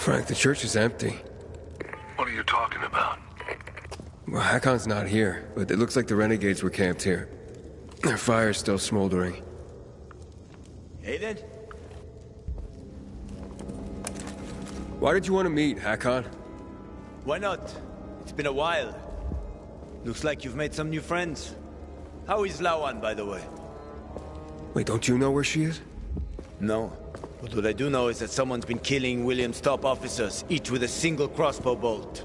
Frank, the church is empty. What are you talking about? Well, Hakon's not here, but it looks like the renegades were camped here. Their fire's still smoldering. Aiden? Why did you want to meet, Hakon? Why not? It's been a while. Looks like you've made some new friends. How is Lawan, by the way? Wait, don't you know where she is? No. But what I do know is that someone's been killing William's top officers, each with a single crossbow bolt.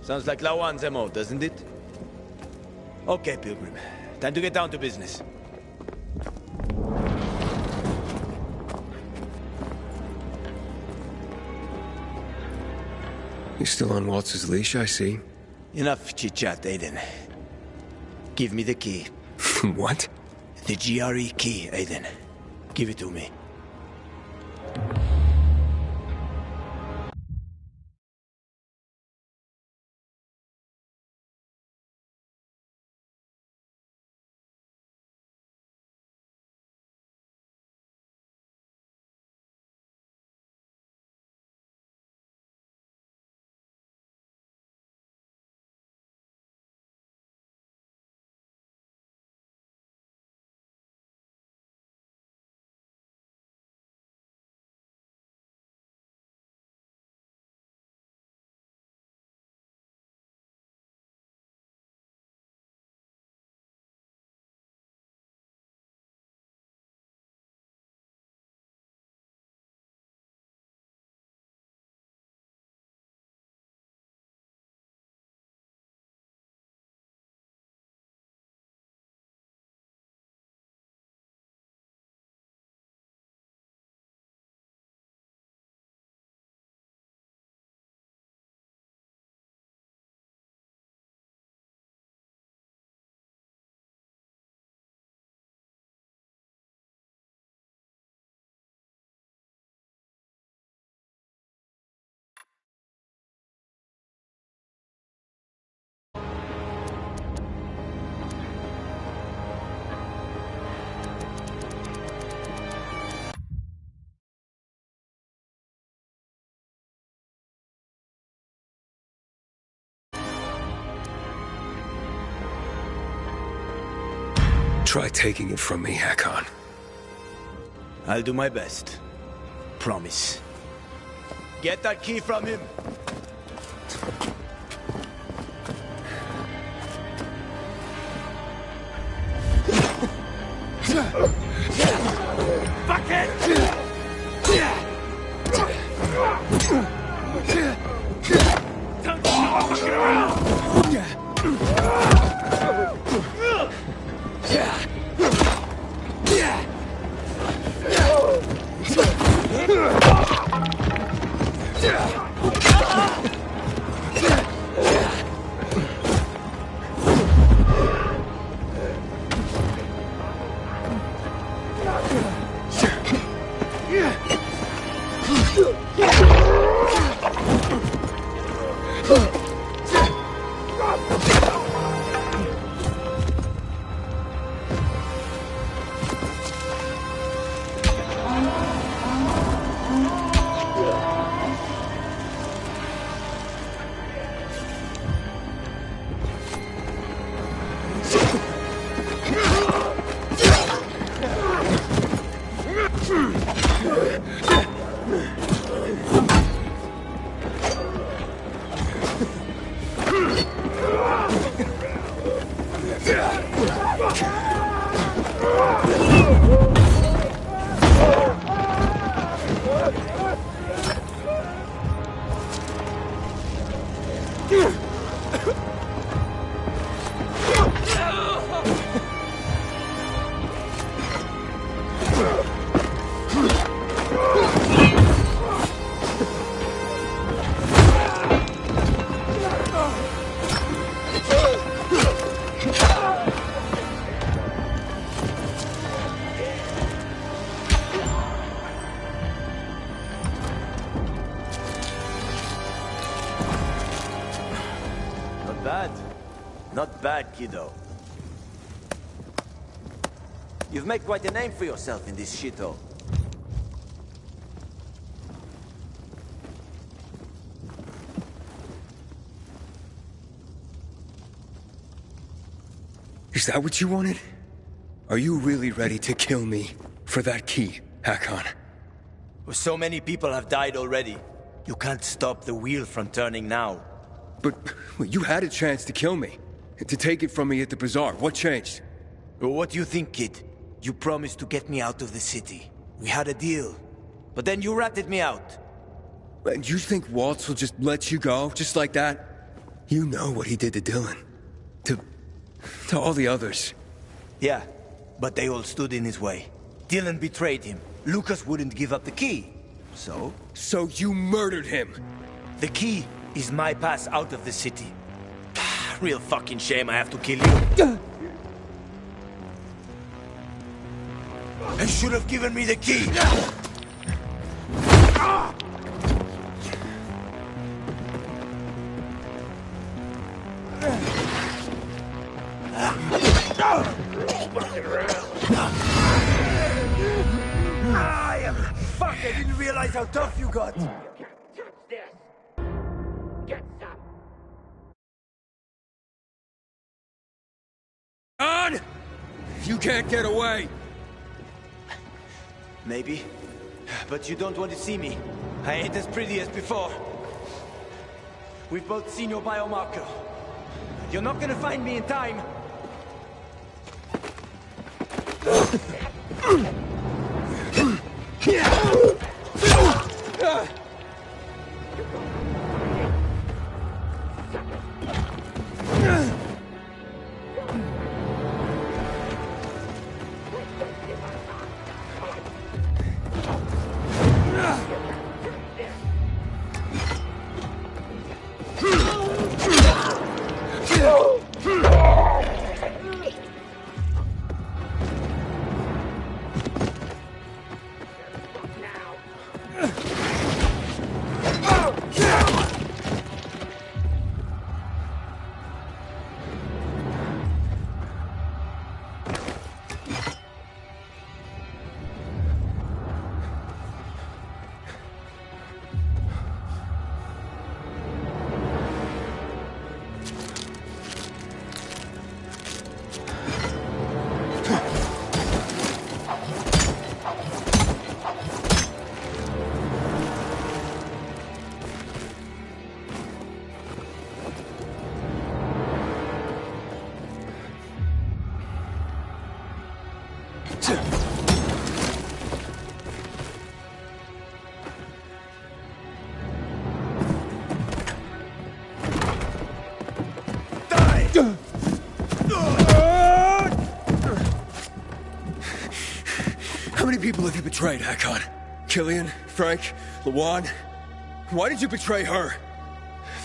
Sounds like Lawan's MO, doesn't it? Okay, Pilgrim. Time to get down to business. You're still on Waltz's leash, I see. Enough chit-chat, Aiden. Give me the key. What? The GRE key, Aiden. Give it to me. Try taking it from me, Hakon. I'll do my best. Promise. Get that key from him! Fuck it! Don't stop fucking around! Not bad, kiddo. You've made quite a name for yourself in this shithole. Is that what you wanted? Are you really ready to kill me for that key, Hakon? Well, so many people have died already. You can't stop the wheel from turning now. But you had a chance to kill me. To take it from me at the bazaar. What changed? Well, what do you think, kid? You promised to get me out of the city. We had a deal. But then you ratted me out. And you think Waltz will just let you go, just like that? You know what he did to Dylan. To all the others. Yeah, but they all stood in his way. Dylan betrayed him. Lucas wouldn't give up the key. So? So you murdered him! The key is my pass out of the city. Real fucking shame I have to kill you. They should have given me the key! Fuck, I didn't realize how tough you got. On! You can't get away! Maybe. But you don't want to see me. I ain't as pretty as before. We've both seen your biomarker. You're not gonna find me in time. How many people have you betrayed, Hakon? Killian? Frank? Lawan? Why did you betray her?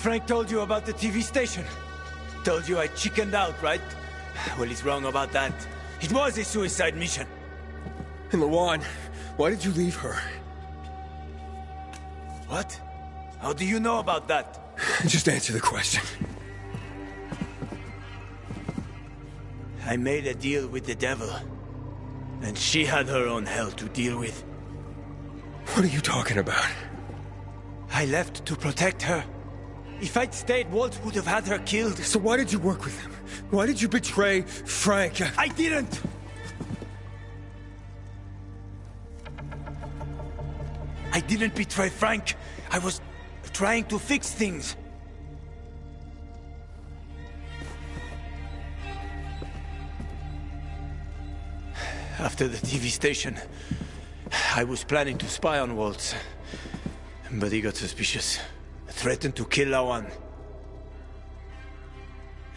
Frank told you about the TV station. Told you I chickened out, right? Well, he's wrong about that. It was a suicide mission. And Lawan, why did you leave her? What? How do you know about that? Just answer the question. I made a deal with the devil. And she had her own hell to deal with. What are you talking about? I left to protect her. If I'd stayed, Walt would have had her killed. So why did you work with him? Why did you betray Frank? I didn't! I didn't betray Frank. I was trying to fix things. After the TV station, I was planning to spy on Waltz. But he got suspicious. Threatened to kill Lawan.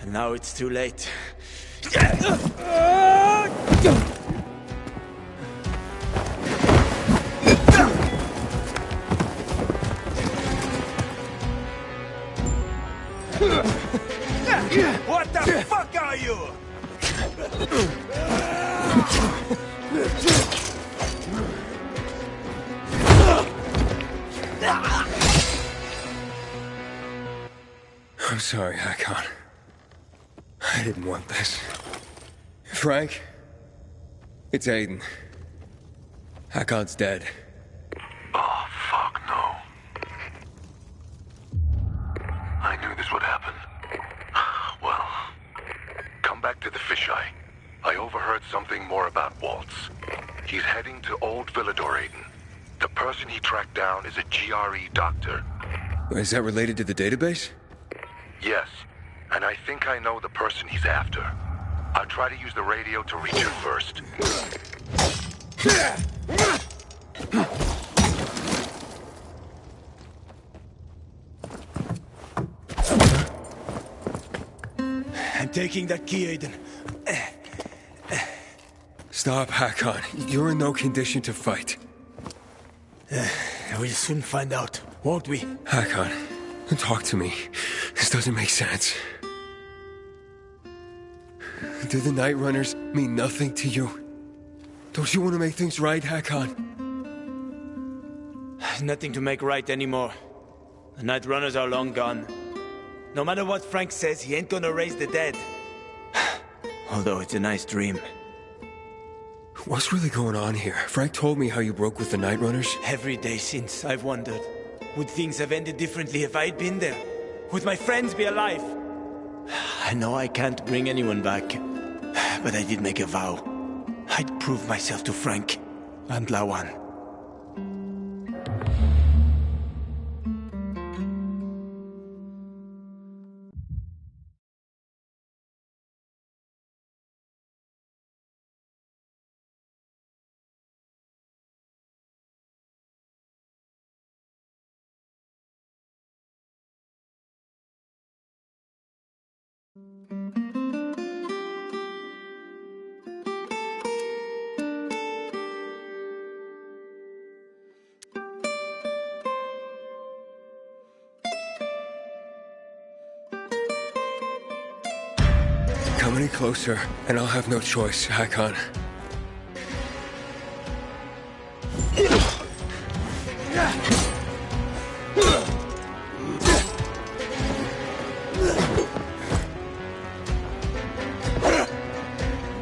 And now it's too late. What the fuck are you? I'm sorry, Hakon. I didn't want this. Frank? It's Aiden. Hakon's dead. Oh, fuck no. I knew this would happen. Well, come back to the fisheye. something more about Waltz. He's heading to Old Villador, Aiden. The person he tracked down is a GRE doctor. Is that related to the database? Yes, and I think I know the person he's after. I'll try to use the radio to reach him first. I'm taking that key, Aiden. Stop, Hakon. You're in no condition to fight. We'll soon find out, won't we? Hakon, talk to me. This doesn't make sense. Do the Night Runners mean nothing to you? Don't you want to make things right, Hakon? There's nothing to make right anymore. The Night Runners are long gone. No matter what Frank says, he ain't gonna raise the dead. Although it's a nice dream. What's really going on here? Frank told me how you broke with the Night Runners. Every day since, I've wondered. Would things have ended differently if I'd been there? Would my friends be alive? I know I can't bring anyone back. But I did make a vow. I'd prove myself to Frank and Lawan. Come any closer, and I'll have no choice, Hakon.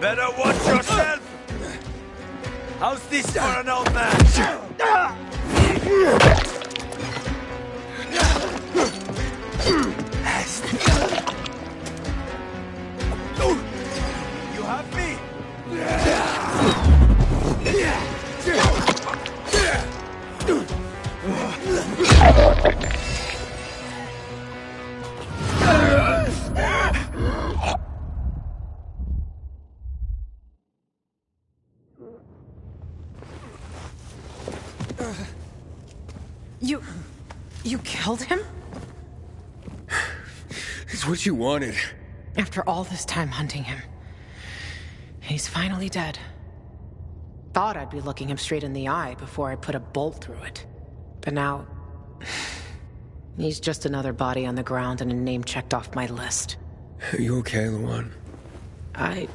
Better watch yourself! How's this for an old man? You have me! You killed him? It's what you wanted. After all this time hunting him. He's finally dead. Thought I'd be looking him straight in the eye before I put a bolt through it. But now... he's just another body on the ground and a name checked off my list. Are you okay, Lawan? I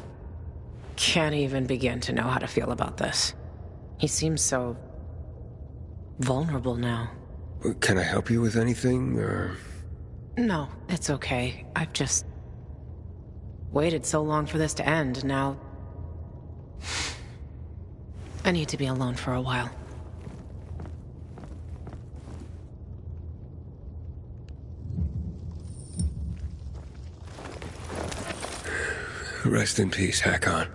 can't even begin to know how to feel about this. He seems so... vulnerable now. Can I help you with anything, or...? No, it's okay. I've just... waited so long for this to end, now... I need to be alone for a while. Rest in peace, Hakon.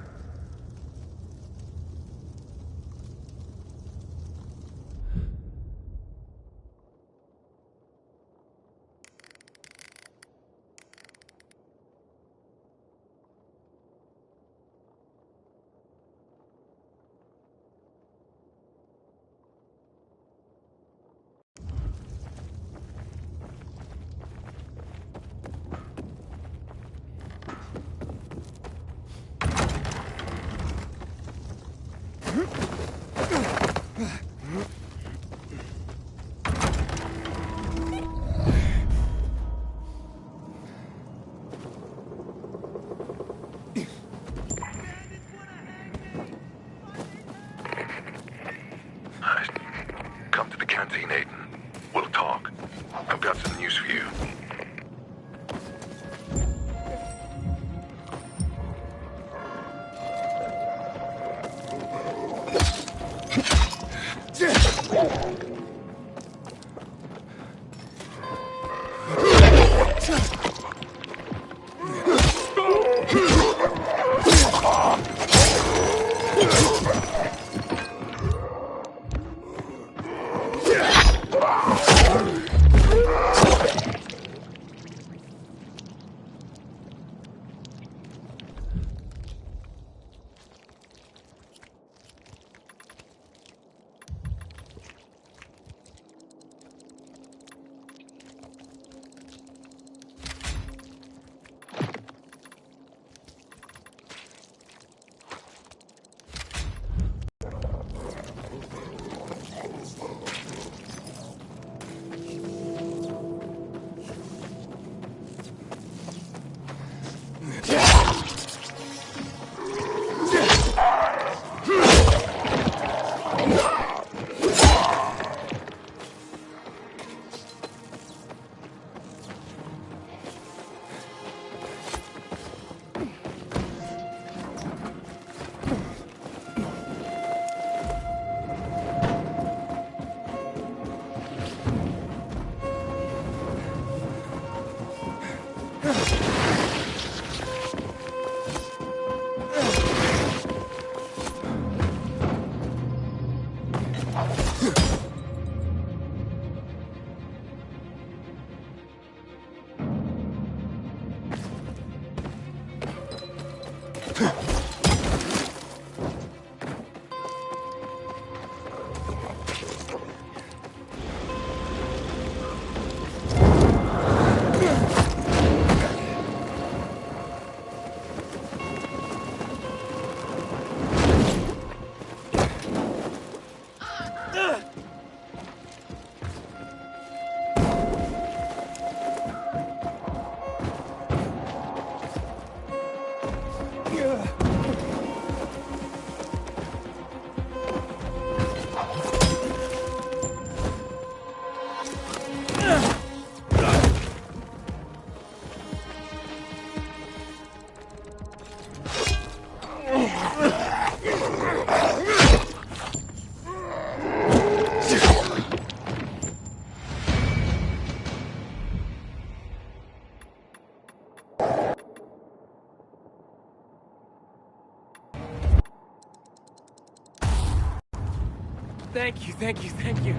Thank you, thank you, thank you.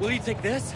Will you take this?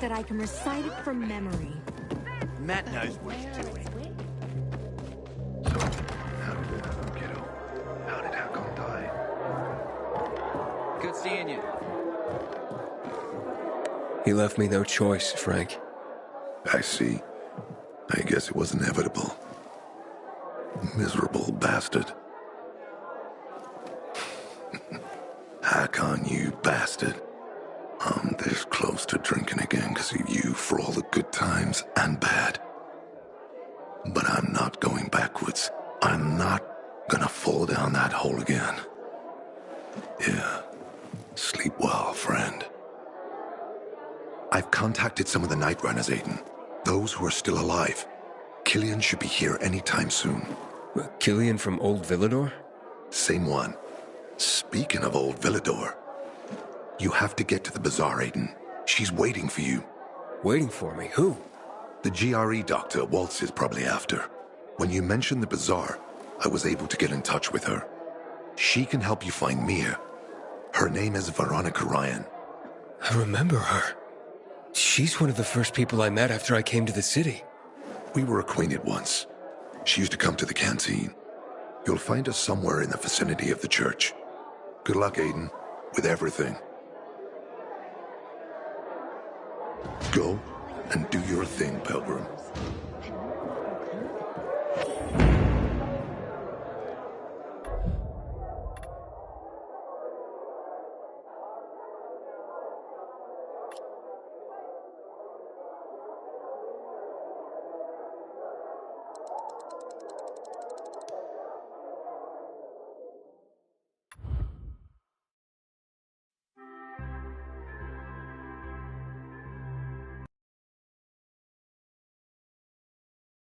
That I can recite it from memory. Matt knows what he's doing. How did Hakon die? Good seeing you. He left me no choice, Frank. I see. I guess it was inevitable. Miserable bastard. Hakon, you bastard. I'm this close to drinking again because of you for all the good times and bad. But I'm not going backwards. I'm not gonna fall down that hole again. Yeah. Sleep well, friend. I've contacted some of the Night Runners, Aiden. Those who are still alive. Killian should be here anytime soon. Killian from Old Villador? Same one. Speaking of Old Villador, you have to get to the bazaar, Aiden. She's waiting for you. Waiting for me? Who? The GRE doctor Waltz is probably after. When you mentioned the bazaar, I was able to get in touch with her. She can help you find Mia. Her name is Veronica Ryan. I remember her. She's one of the first people I met after I came to the city. We were acquainted once. She used to come to the canteen. You'll find her somewhere in the vicinity of the church. Good luck, Aiden, with everything. Go and do your thing, Pilgrim.